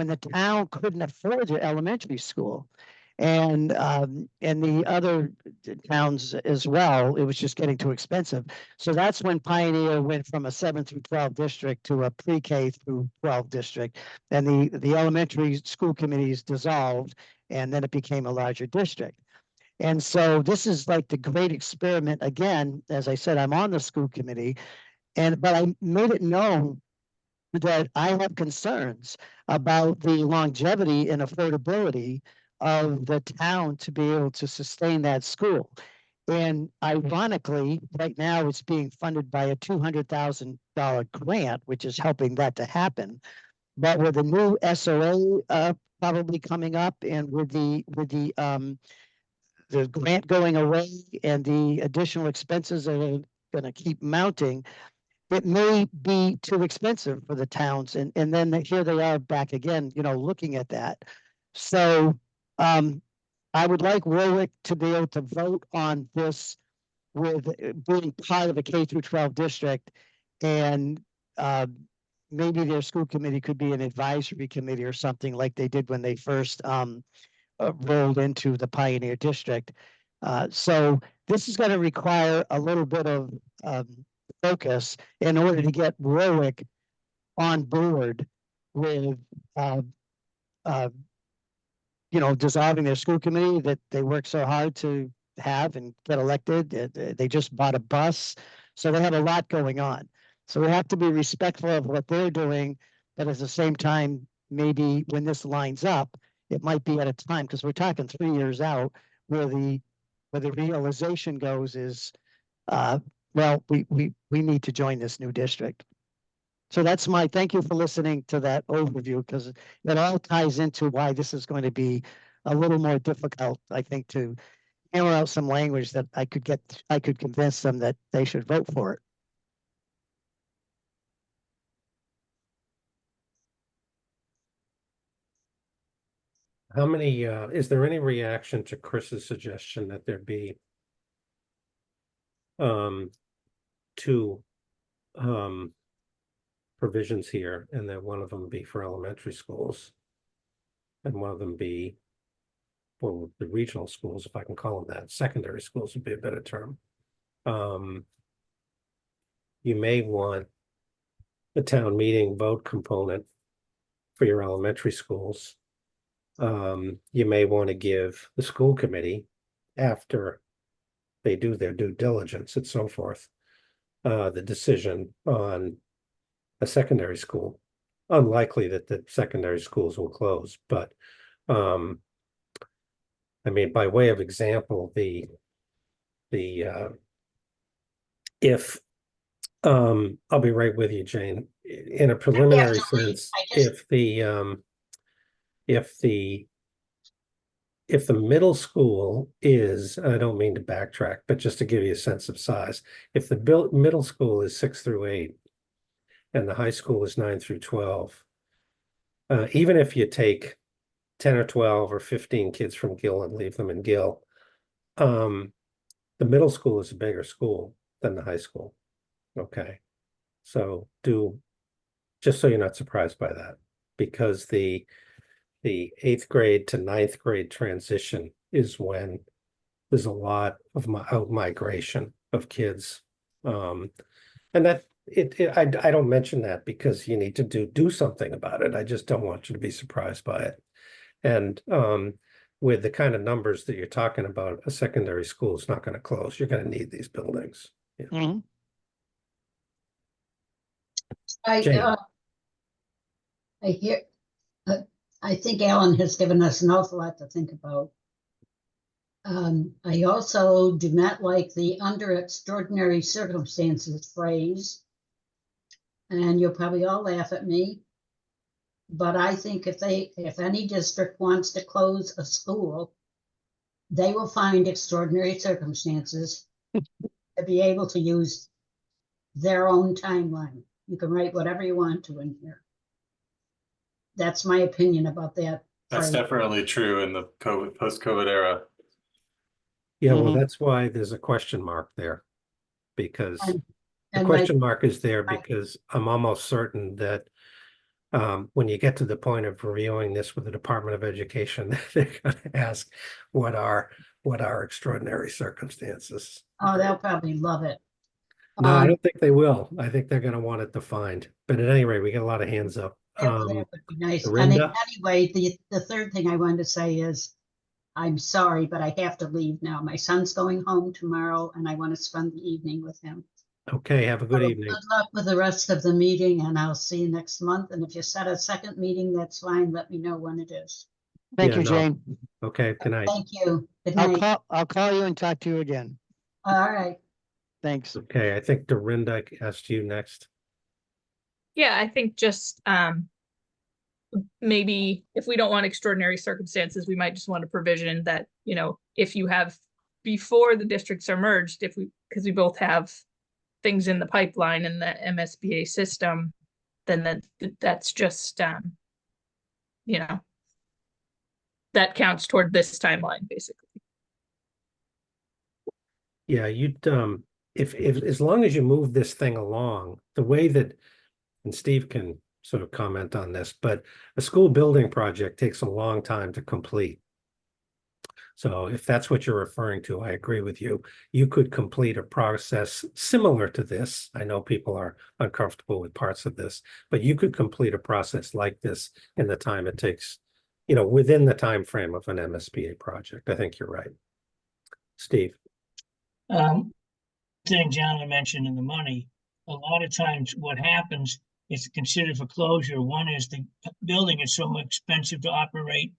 the town couldn't afford their elementary school, and the other towns as well. It was just getting too expensive. So that's when Pioneer went from a 7 through 12 district to a pre-K through 12 district, and the elementary school committees dissolved, and then it became a larger district. And so this is like the great experiment again. As I said, I'm on the school committee, but I made it known that I have concerns about the longevity and affordability of the town to be able to sustain that school. And ironically, right now it's being funded by a $200,000 grant, which is helping that to happen. But with the new SOA probably coming up, and with the grant going away and the additional expenses that are going to keep mounting, it may be too expensive for the towns, and then here they are back again, you know, looking at that. So, I would like Warwick to be able to vote on this with being part of a K through 12 district, and maybe their school committee could be an advisory committee or something like they did when they first rolled into the Pioneer District. So this is going to require a little bit of focus in order to get Warwick on board with you know, dissolving their school committee that they worked so hard to have and get elected. They just bought a bus. So they have a lot going on. So we have to be respectful of what they're doing, but at the same time, maybe when this lines up, it might be at a time, because we're talking 3 years out, where the realization goes is, well, we need to join this new district. So that's my, thank you for listening to that overview, because it all ties into why this is going to be a little more difficult, I think, to hammer out some language that I could convince them that they should vote for it. How many, is there any reaction to Chris's suggestion that there be two provisions here, and that one of them be for elementary schools and one of them be for the regional schools, if I can call them that? Secondary schools would be a better term. You may want a town meeting vote component for your elementary schools. You may want to give the school committee, after they do their due diligence and so forth, the decision on a secondary school. Unlikely that the secondary schools will close, but I mean, by way of example, if I'll be right with you, Jane, in a preliminary sense, if the middle school is, I don't mean to backtrack, but just to give you a sense of size, if the middle school is 6 through 8 and the high school is 9 through 12, even if you take 10 or 12 or 15 kids from Gill and leave them in Gill, the middle school is a bigger school than the high school. Okay, so just so you're not surprised by that, because the 8th grade to 9th grade transition is when there's a lot of migration of kids, and that I don't mention that because you need to do something about it. I just don't want you to be surprised by it. And with the kind of numbers that you're talking about, a secondary school is not going to close. You're going to need these buildings. Yeah. Mm-hmm. I hear, I think Alan has given us an awful lot to think about. I also do not like the under extraordinary circumstances phrase. And you'll probably all laugh at me. But I think if any district wants to close a school, they will find extraordinary circumstances to be able to use their own timeline. You can write whatever you want to in here. That's my opinion about that. That's definitely true in the post-COVID era. Yeah, well, that's why there's a question mark there, because the question mark is there because I'm almost certain that when you get to the point of reviewing this with the Department of Education, they're going to ask what are extraordinary circumstances. Oh, they'll probably love it. No, I don't think they will. I think they're going to want it defined. But at any rate, we got a lot of hands up. That would be nice. Dorinda? Anyway, the third thing I wanted to say is, I'm sorry, but I have to leave now. My son's going home tomorrow, and I want to spend the evening with him. Okay, have a good evening. Good luck with the rest of the meeting, and I'll see you next month. And if you set a second meeting, that's fine. Let me know when it is. Thank you, Jane. Okay, good night. Thank you. Good night. I'll call you and talk to you again. All right. Thanks. Okay, I think Dorinda asked you next. Yeah, I think just maybe if we don't want extraordinary circumstances, we might just want a provision that, you know, if you have before the districts are merged, because we both have things in the pipeline in the MSBA system, then that's just, you know, that counts toward this timeline, basically. Yeah, you'd, if, as long as you move this thing along, the way that, and Steve can sort of comment on this, but a school building project takes a long time to complete. So if that's what you're referring to, I agree with you. You could complete a process similar to this. I know people are uncomfortable with parts of this, but you could complete a process like this in the time it takes, you know, within the time frame of an MSBA project. I think you're right. Steve. Thing John had mentioned in the money, a lot of times what happens is considered for closure. One is the building is so expensive to operate,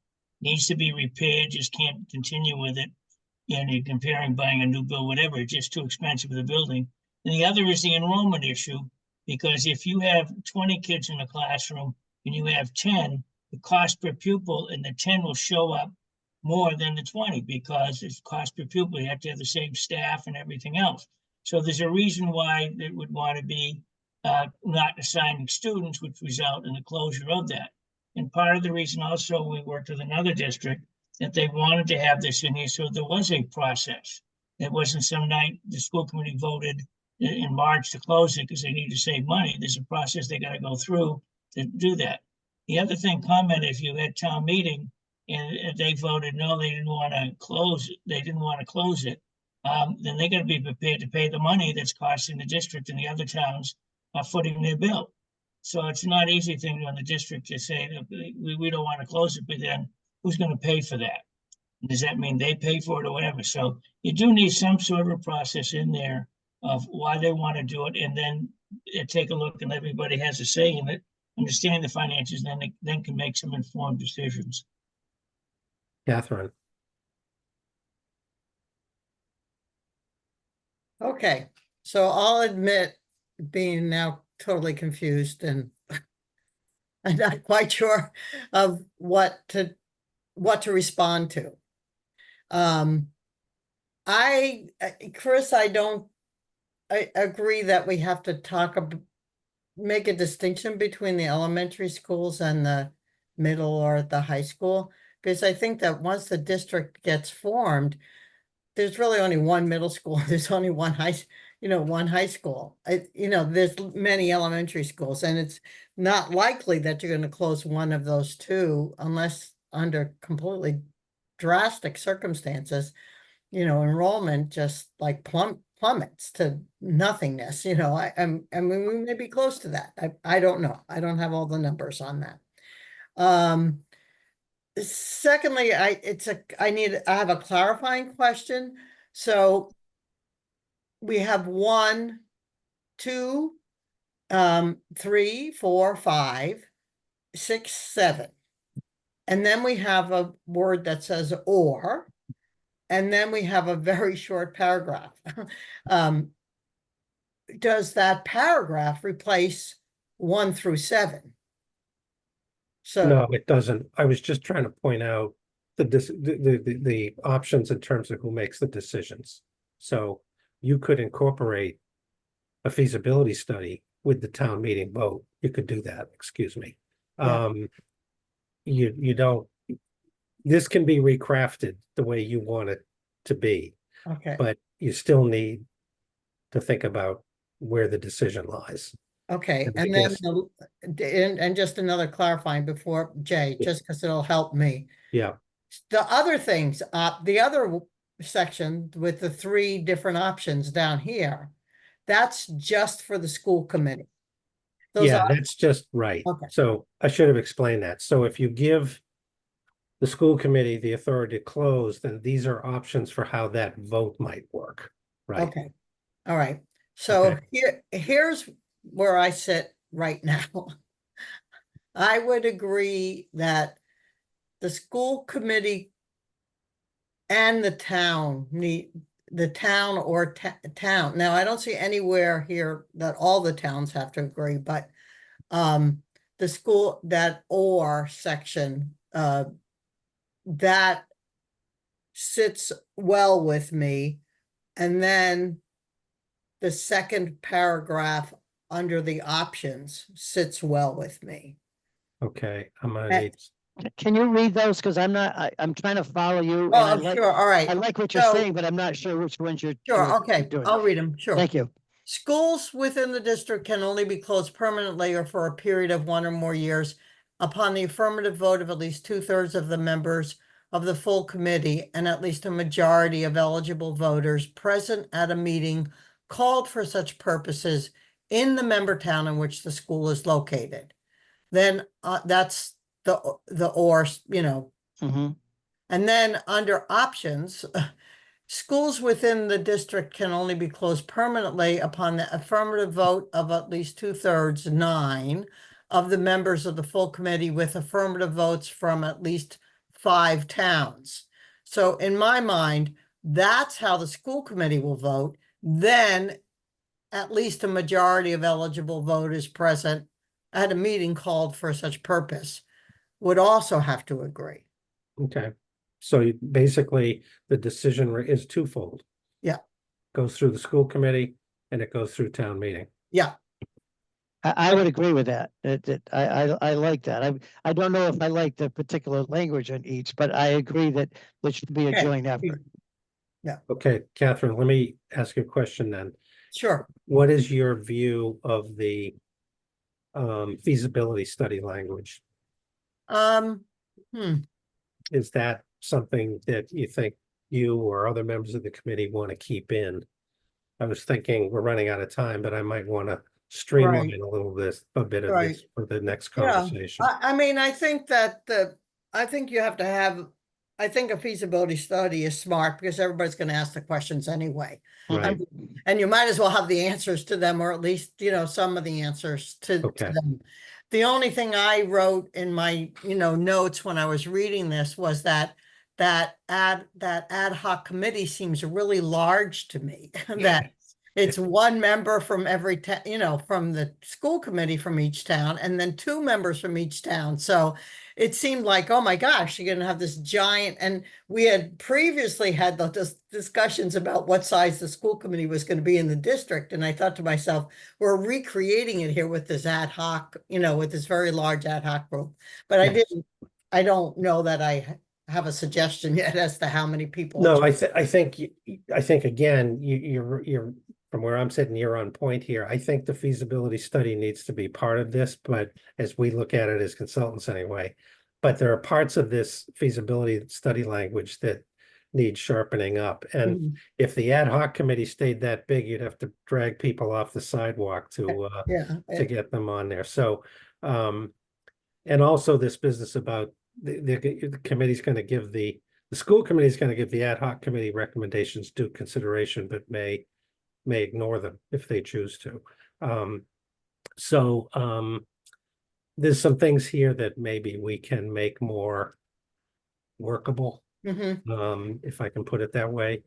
needs to be repaired, just can't continue with it. And you're comparing buying a new build, whatever, it's just too expensive for the building. And the other is the enrollment issue, because if you have 20 kids in a classroom and you have 10, the cost per pupil in the 10 will show up more than the 20 because it's cost per pupil. You have to have the same staff and everything else. So there's a reason why it would want to be not assigning students, which result in the closure of that. And part of the reason also we worked with another district that they wanted to have this in here, so there was a process. It wasn't some night the school committee voted in March to close it because they need to save money. There's a process they got to go through to do that. The other thing, comment, if you had town meeting and they voted no, they didn't want to close it, then they're going to be prepared to pay the money that's costing the district and the other towns are footing their bill. So it's not an easy thing on the district to say that we don't want to close it, but then who's going to pay for that? Does that mean they pay for it or whatever? So you do need some sort of a process in there of why they want to do it, and then take a look and everybody has a say in it, understand the finances, then they then can make some informed decisions. Catherine. Okay, so I'll admit being now totally confused and I'm not quite sure of what to respond to. Chris, I agree that we have to make a distinction between the elementary schools and the middle or the high school, because I think that once the district gets formed, there's really only one middle school. There's only one high school. There's many elementary schools, and it's not likely that you're going to close one of those two unless under completely drastic circumstances, enrollment just like plummets to nothingness. I mean, we may be close to that. I don't know. I don't have all the numbers on that. Secondly, I have a clarifying question. So we have 1, 2, 3, 4, 5, 6, 7. And then we have a word that says or, and then we have a very short paragraph. Does that paragraph replace 1 through 7? So No, it doesn't. I was just trying to point out the options in terms of who makes the decisions. So you could incorporate a feasibility study with the town meeting vote. You could do that, excuse me. Yeah. You don't, this can be recrafted the way you want it to be, okay. but you still need to think about where the decision lies. Okay, And I and then, guess- and just another clarifying before Jay, just because it'll help me. Yeah, The other things, the other section with the 3 different options down here, that's just for the school committee. Those yeah, are, that's just right. Okay. So I should have explained that. So if you give the school committee the authority to close, then these are options for how that vote might work, right? okay, all right. So Okay. here's where I sit right now. I would agree that the school committee and the town or town. Now, I don't see anywhere here that all the towns have to agree, but the school, that or section, that sits well with me. And then the second paragraph under the options sits well with me. Okay, I'm gonna Eh, need, Can you read those? Because I'm trying to follow you. and I Oh, like sure, all right. I like what you're So- saying, but I'm not sure which ones you're Sure, okay, doing. I'll read them, sure. Thank you. Schools within the district can only be closed permanently or for a period of 1 or more years upon the affirmative vote of at least 2/3 of the members of the full committee and at least a majority of eligible voters present at a meeting called for such purposes in the member town in which the school is located. Then that's the or, you know, Mhm. and then under options, schools within the district can only be closed permanently upon the affirmative vote of at least 2/3, 9, of the members of the full committee with affirmative votes from at least 5 towns. So in my mind, that's how the school committee will vote. Then at least a majority of eligible voters present at a meeting called for such purpose would also have to agree. okay. So basically, the decision is twofold. Yeah. Goes through the school committee and it goes through town meeting. Yeah, I would agree with that. I like that. I don't know if I like the particular language on each, but I agree that there should be a Okay. joint effort. Okay, Catherine, let me ask you a question then. sure. What is your view of the feasibility study language? Is that something that you think you or other members of the committee want to keep in? I was thinking we're running out of time, but I might want to streamline a little bit, a bit of this for the next Yeah, conversation. I mean, I think that I think you have to have, I think a feasibility study is smart because everybody's gonna ask the questions anyway. Right. And you might as well have the answers to them, or at least, you know, some of the answers to Okay. them. The only thing I wrote in my, you know, notes when I was reading this was that ad hoc committee seems really large to me. That it's one member from every town, you know, from the school committee from each town, and then 2 members from each town. So it seemed like, oh my gosh, you're gonna have this giant, and we had previously had the discussions about what size the school committee was going to be in the district. And I thought to myself, we're recreating it here with this ad hoc, you know, with this very large ad hoc group. But I don't know that I have a suggestion yet as to how many people. No, I think again, you're from where I'm sitting, you're on point here. I think the feasibility study needs to be part of this, but as we look at it as consultants anyway. But there are parts of this feasibility study language that need sharpening up. And if the ad hoc committee stayed that big, you'd have to drag people off the sidewalk to get them on there. So and also this business about the committee's going to give the school committee is going to give the ad hoc committee recommendations due consideration, but may ignore them if they choose to. There's some things here that maybe we can make more workable, if I can put it that way.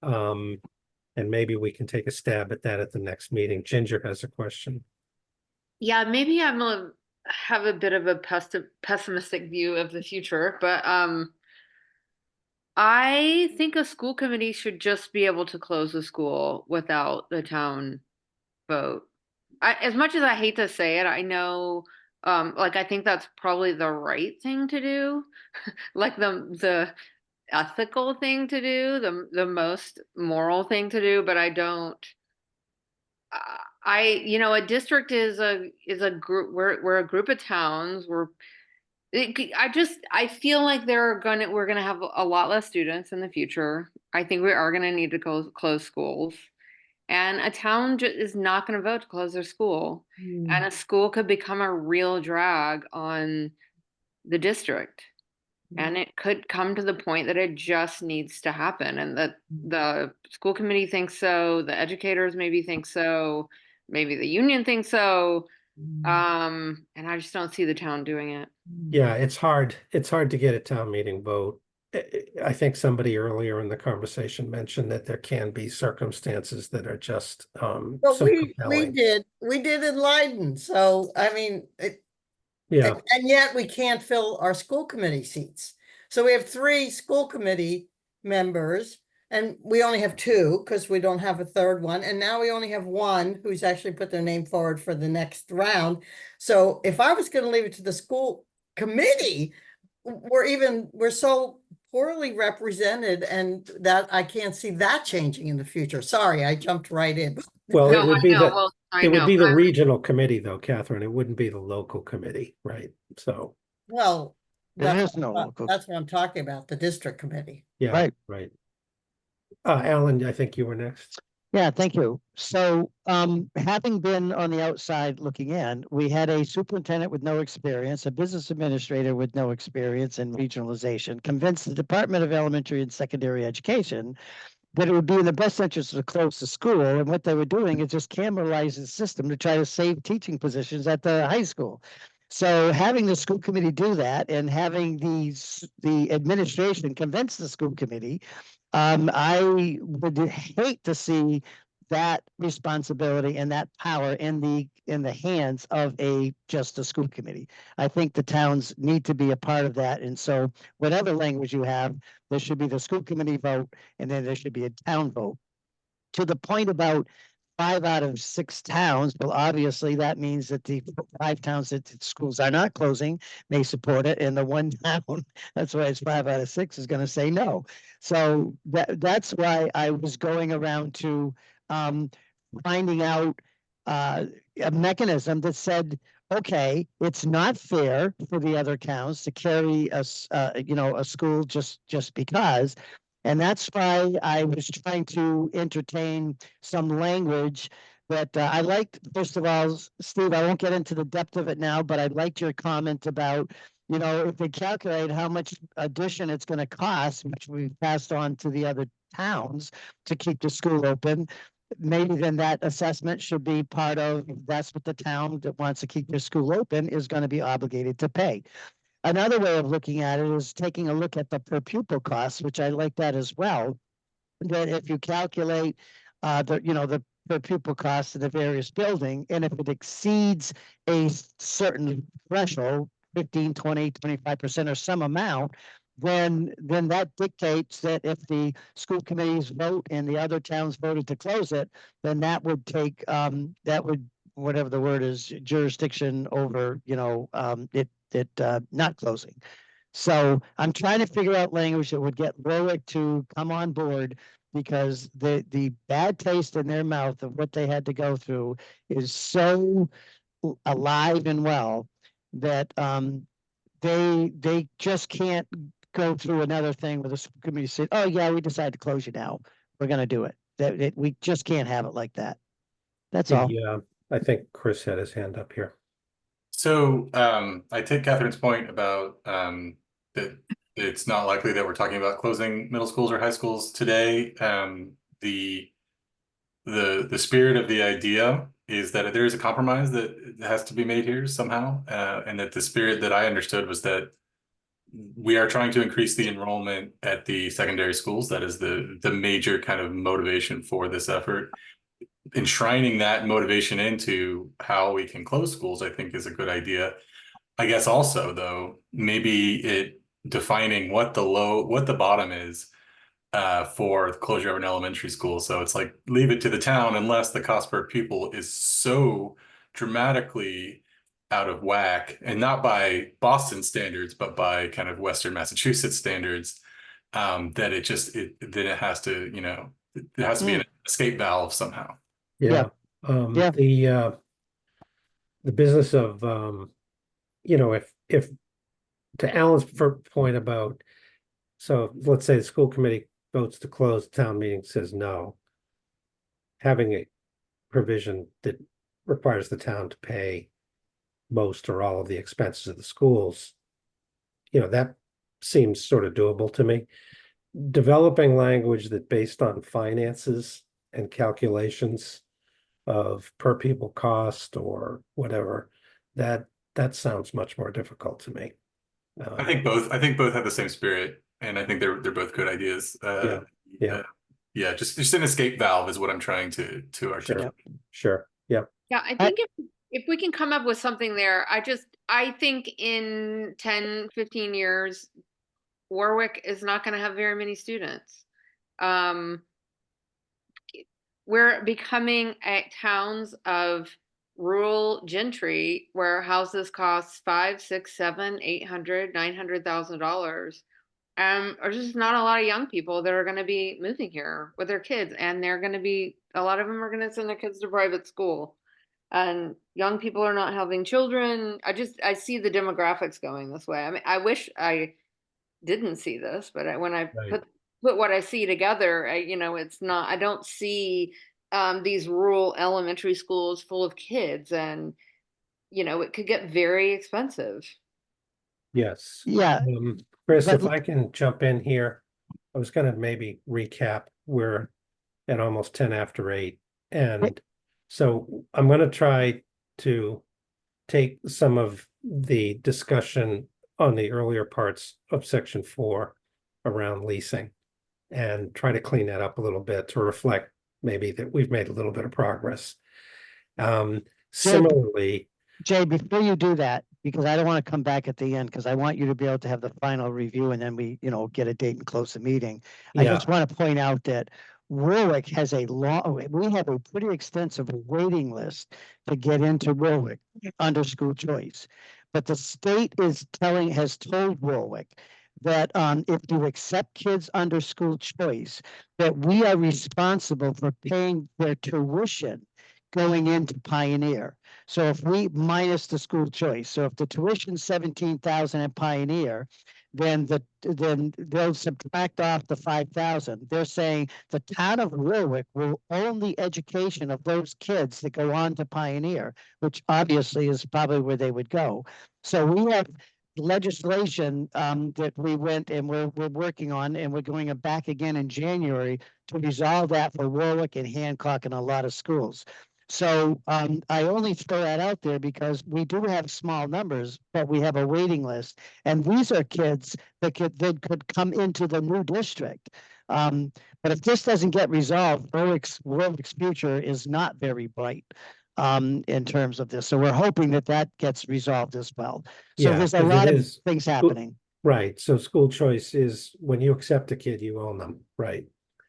And maybe we can take a stab at that at the next meeting. Ginger has a question. Yeah, maybe have a bit of a pessimistic view of the future, but I think a school committee should just be able to close the school without the town vote. As much as I hate to say it, I know, like I think that's probably the right thing to do, like the ethical thing to do, the most moral thing to do, but I don't. You know, a district is a group. We're a group of towns. I feel like we're gonna have a lot less students in the future. I think we are gonna need to close schools, and a town is not gonna vote to close their school, and a school could become a real drag on the district. And it could come to the point that it just needs to happen, and that the school committee thinks so, the educators maybe think so, maybe the union thinks so. And I just don't see the town doing it. Yeah, it's hard to get a town meeting vote. I think somebody earlier in the conversation mentioned that there can be circumstances that are just But so we compelling. did in Leiden. So I mean, Yeah, and yet we can't fill our school committee seats. So we have 3 school committee members And we only have two because we don't have a third one. And now we only have one who's actually put their name forward for the next round. So if I was going to leave it to the school committee, we're so poorly represented, and that I can't see that changing in the future. Sorry, I jumped right in. Well, No, it would I be know, the, well, I it would know, be the I'm- regional committee though, Catherine. It wouldn't be the local committee, right? So, Well, There that's, is no local. that's what I'm talking about, the district committee. yeah, Right. right. Alan, I think you were next. Yeah, thank you. So, having been on the outside looking in, we had a superintendent with no experience, a business administrator with no experience in regionalization, convinced the Department of Elementary and Secondary Education that it would be in the best interest to close the school. And what they were doing is just cannibalizing the system to try to save teaching positions at the high school. So having the school committee do that and having the administration convince the school committee, I would hate to see that responsibility and that power in the hands of just a school committee. I think the towns need to be a part of that. And so whatever language you have, there should be the school committee vote, and then there should be a town vote. To the point about 5 out of 6 towns, well, obviously that means that the 5 towns that the schools are not closing may support it, and the one town, that's why it's 5 out of 6, is going to say no. So that's why I was going around to finding out a mechanism that said, okay, it's not fair for the other towns to carry a school just because. And that's why I was trying to entertain some language that I liked. First of all, Steve, I won't get into the depth of it now, but I liked your comment about, if they calculate how much addition it's going to cost, which we passed on to the other towns to keep the school open, maybe then that assessment should be part of, that's what the town that wants to keep their school open is going to be obligated to pay. Another way of looking at it is taking a look at the per pupil costs, which I like that as well. That if you calculate the per pupil cost of the various building, and if it exceeds a certain threshold, 15, 20, 25% or some amount, then that dictates that if the school committees vote and the other towns voted to close it, then that would take whatever the word is, jurisdiction over, not closing. So I'm trying to figure out language that would get Warwick to come on board, because the bad taste in their mouth of what they had to go through is so alive and well that they just can't go through another thing where the school committee said, oh yeah, we decided to close you now. We're going to do it. We just can't have it like that. That's all. Yeah, I think Chris had his hand up here. So I take Catherine's point about that it's not likely that we're talking about closing middle schools or high schools today. The spirit of the idea is that there is a compromise that has to be made here somehow, and that the spirit that I understood was that we are trying to increase the enrollment at the secondary schools. That is the major kind of motivation for this effort. Enshrining that motivation into how we can close schools, I think, is a good idea. I guess also, though, maybe defining what the bottom is for the closure of an elementary school. So it's like, leave it to the town unless the cost per pupil is so dramatically out of whack, and not by Boston standards, but by kind of Western Massachusetts standards, that it has to, there has to be an escape valve somehow. Yeah. Yeah. The business of, if to Alan's point about, so let's say the school committee votes to close, town meeting says no. Having a provision that requires the town to pay most or all of the expenses of the schools, that seems sort of doable to me. Developing language that based on finances and calculations of per pupil cost or whatever, that sounds much more difficult to me. I think both have the same spirit, and I think they're both good ideas. Yeah, just an escape valve is what I'm trying to articulate. Sure. Yeah. Yeah, I think if we can come up with something there, I think in 10, 15 years, Warwick is not going to have very many students. we're becoming towns of rural gentry where houses cost $500,000, $600,000, $700,000, $800,000, $900,000. There's just not a lot of young people that are going to be moving here with their kids, and they're going to be, a lot of them are going to send their kids to private school, and young people are not having children. I see the demographics going this way. I mean, I wish I didn't see this, but when I Right. put what I see together, it's not, I don't see these rural elementary schools full of kids, and it could get very expensive. Yes. Yeah, Chris, but- if I can jump in here, I was gonna maybe recap. We're at almost 10 after 8. And so I'm gonna try to take some of the discussion on the earlier parts of section 4 around leasing and try to clean that up a little bit to reflect maybe that we've made a little bit of progress. Similarly, Jay, before you do that, because I don't want to come back at the end, because I want you to be able to have the final review and then we, get a date and close the meeting. I yeah, just want to point out that Warwick has we have a pretty extensive waiting list to get into Warwick under school choice. But the state has told Warwick that if you accept kids under school choice, that we are responsible for paying their tuition going into Pioneer. So if we minus the school choice, so if the tuition's 17,000 at Pioneer, then they'll subtract off the 5,000. They're saying the town of Warwick will own the education of those kids that go on to Pioneer, which obviously is probably where they would go. So we have legislation that we went and we're working on, and we're going back again in January to resolve that for Warwick and Hancock and a lot of schools. So I only throw that out there because we do have small numbers, but we have a waiting list. And these are kids that could come into the new district. But if this doesn't get resolved, Warwick's future is not very bright in terms of this. So we're hoping that gets resolved as well. So Yeah, there's a 'cause it lot of is things school- happening. right. So school choice is when you accept a kid, you own them, right?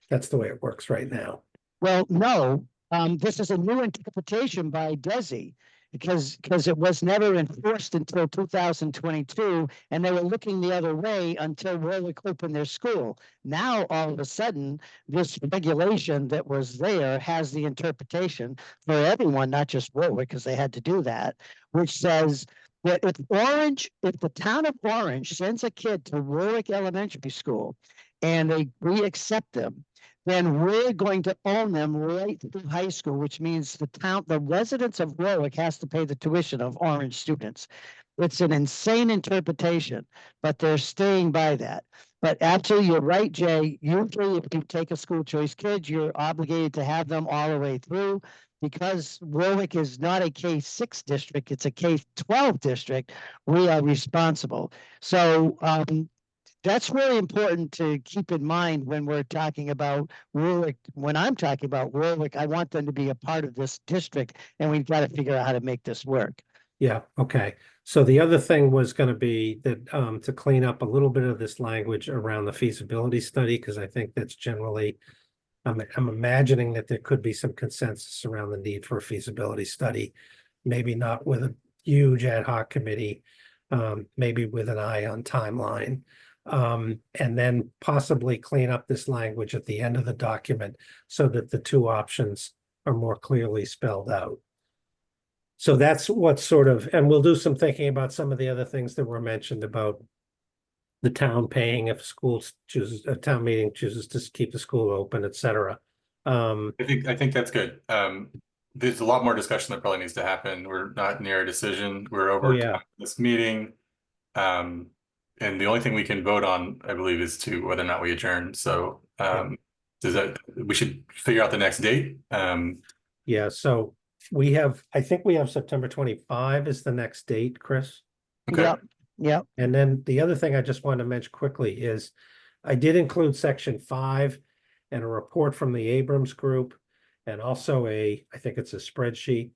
That's the way it works right now. Well, no, this is a new interpretation by DESI because it was never enforced until 2022, and they were looking the other way until Warwick opened their school. Now, all of a sudden, this regulation that was there has the interpretation for everyone, not just Warwick, because they had to do that, which says that if the town of Orange sends a kid to Warwick Elementary School and we accept them, then we're going to own them right through high school, which means the residents of Warwick has to pay the tuition of Orange students. It's an insane interpretation, but they're staying by that. But absolutely, you're right, Jay. Usually, if you take a school choice kid, you're obligated to have them all the way through. Because Warwick is not a K-6 district, it's a K-12 district, we are responsible. So that's really important to keep in mind when we're talking about Warwick. When I'm talking about Warwick, I want them to be a part of this district, and we've got to figure out how to make this work. Yeah, okay. So the other thing was going to be that to clean up a little bit of this language around the feasibility study, because I think that's generally, I'm imagining that there could be some consensus around the need for a feasibility study, maybe not with a huge ad hoc committee, maybe with an eye on timeline. And then possibly clean up this language at the end of the document so that the two options are more clearly spelled out. So that's what sort of, and we'll do some thinking about some of the other things that were mentioned about the town paying if a town meeting chooses to keep the school open, et cetera. I think that's good. There's a lot more discussion that probably needs to happen. We're not near a decision. We're over yeah. this meeting. And the only thing we can vote on, I believe, is to whether or not we adjourn. So we should figure out the next date. Yeah, so I think we have September 25 is the next date, Chris. Okay. Yep. And then the other thing I just wanted to mention quickly is I did include section 5 and a report from the Abrams Group, and also I think it's a spreadsheet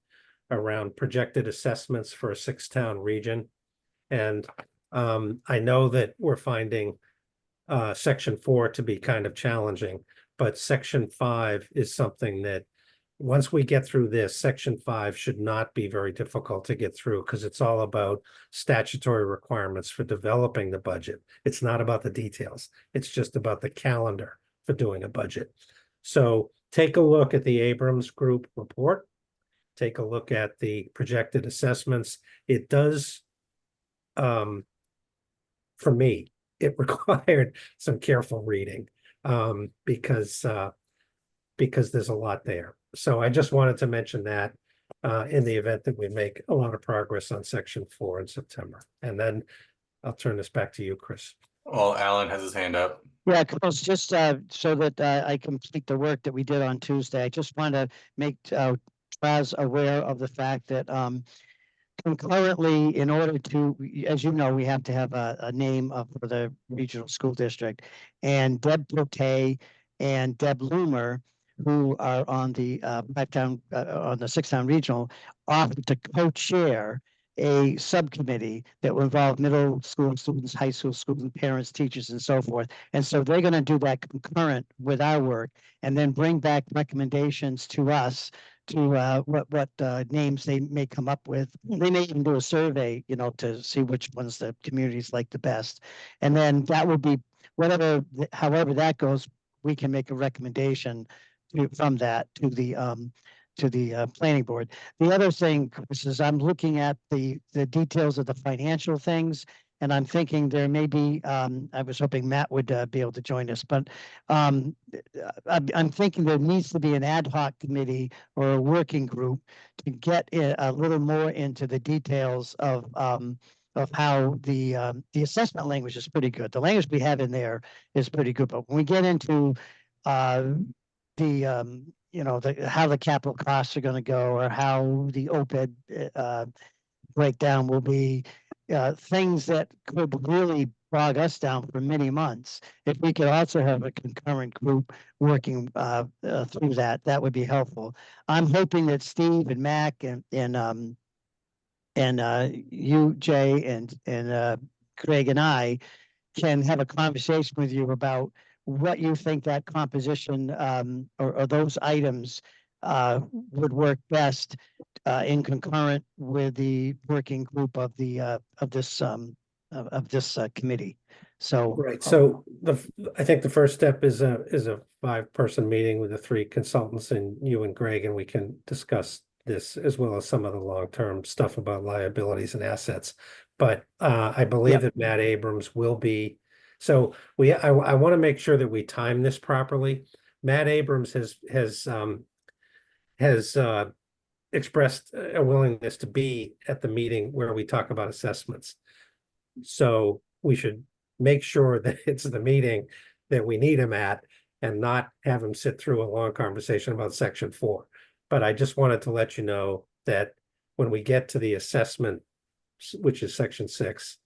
around projected assessments for a 6-town region. And I know that we're finding section 4 to be kind of challenging, But section 5 is something that, once we get through this, section 5 should not be very difficult to get through, because it's all about statutory requirements for developing the budget. It's not about the details. It's just about the calendar for doing a budget. So take a look at the Abrams Group report. Take a look at the projected assessments. It does, for me, it required some careful reading, because there's a lot there. So I just wanted to mention that in the event that we make a lot of progress on section 4 in September. And then I'll turn this back to you, Chris. Well, Alan has his hand up. Yeah, Chris, just so that I complete the work that we did on Tuesday, I just want to make Traz aware of the fact that concurrently, in order to, as you know, we have to have a name for the regional school district. And Deb Pote and Deb Loomer, who are on the on the 6-town regional, offered to co-chair a subcommittee that will involve middle school students, high school students, parents, teachers, and so forth. And so they're going to do that concurrent with our work, and then bring back recommendations to us to what names they may come up with. They may even do a survey, you know, to see which ones the communities like the best. And then that will be however that goes, we can make a recommendation from that to the planning board. The other thing, Chris, is I'm looking at the details of the financial things, and I'm thinking there may be, I was hoping Matt would be able to join us, but I'm thinking there needs to be an ad hoc committee or a working group to get a little more into the details of how the assessment language is pretty good. The language we have in there is pretty good, but when we get into you know, how the capital costs are going to go, or how the OPEB breakdown will be, things that could really bog us down for many months. If we could also have a concurrent group working through that, that would be helpful. I'm hoping that Steve and Mac and you, Jay, and Craig and I can have a conversation with you about what you think that composition or those items would work best in concurrent with the working group of the of this committee. So Right. So I think the first step is a 5-person meeting with the 3 consultants and you and Greg, and we can discuss this as well as some of the long-term stuff about liabilities and assets. But I believe that Matt Abrams will be. So I want to make sure that we time this properly. Matt Abrams has expressed a willingness to be at the meeting where we talk about assessments. So we should make sure that it's the meeting that we need him at, and not have him sit through a long conversation about section 4. But I just wanted to let you know that when we get to the assessment, which is section 6,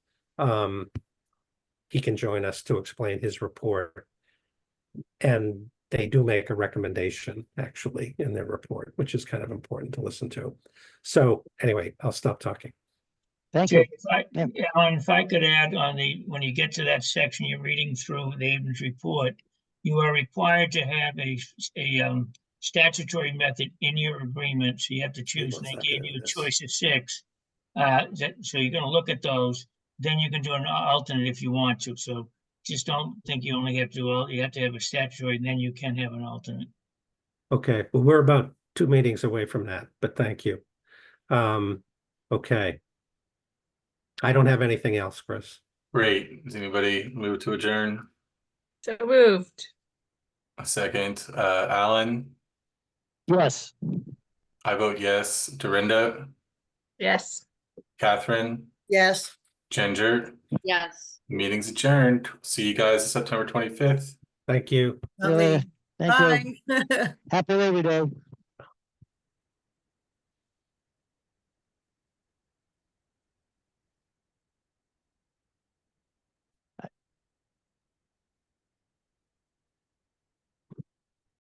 he can join us to explain his report. And they do make a recommendation actually in their report, which is kind of important to listen to. So anyway, I'll stop talking. thank you. Alan, if I could add on when you get to that section, you're reading through the Abrams report, you are required to have a statutory method in your agreement. So you have to choose, and they gave you a choice of 6. So you're going to look at those. Then you can do an alternate if you want to. So just don't think you only have to, you have to have a statutory, and then you can have an alternate. Okay, well, we're about 2 meetings away from that, but thank you. Okay. I don't have anything else, Chris. Great. Does anybody move to adjourn? So moved. A second. Alan? Yes. I vote yes. Dorinda? Yes. Catherine? Yes. Ginger? Yes. Meeting's adjourned. See you guys September 25th. Thank you. Thank you. Bye. Happy Labor Day.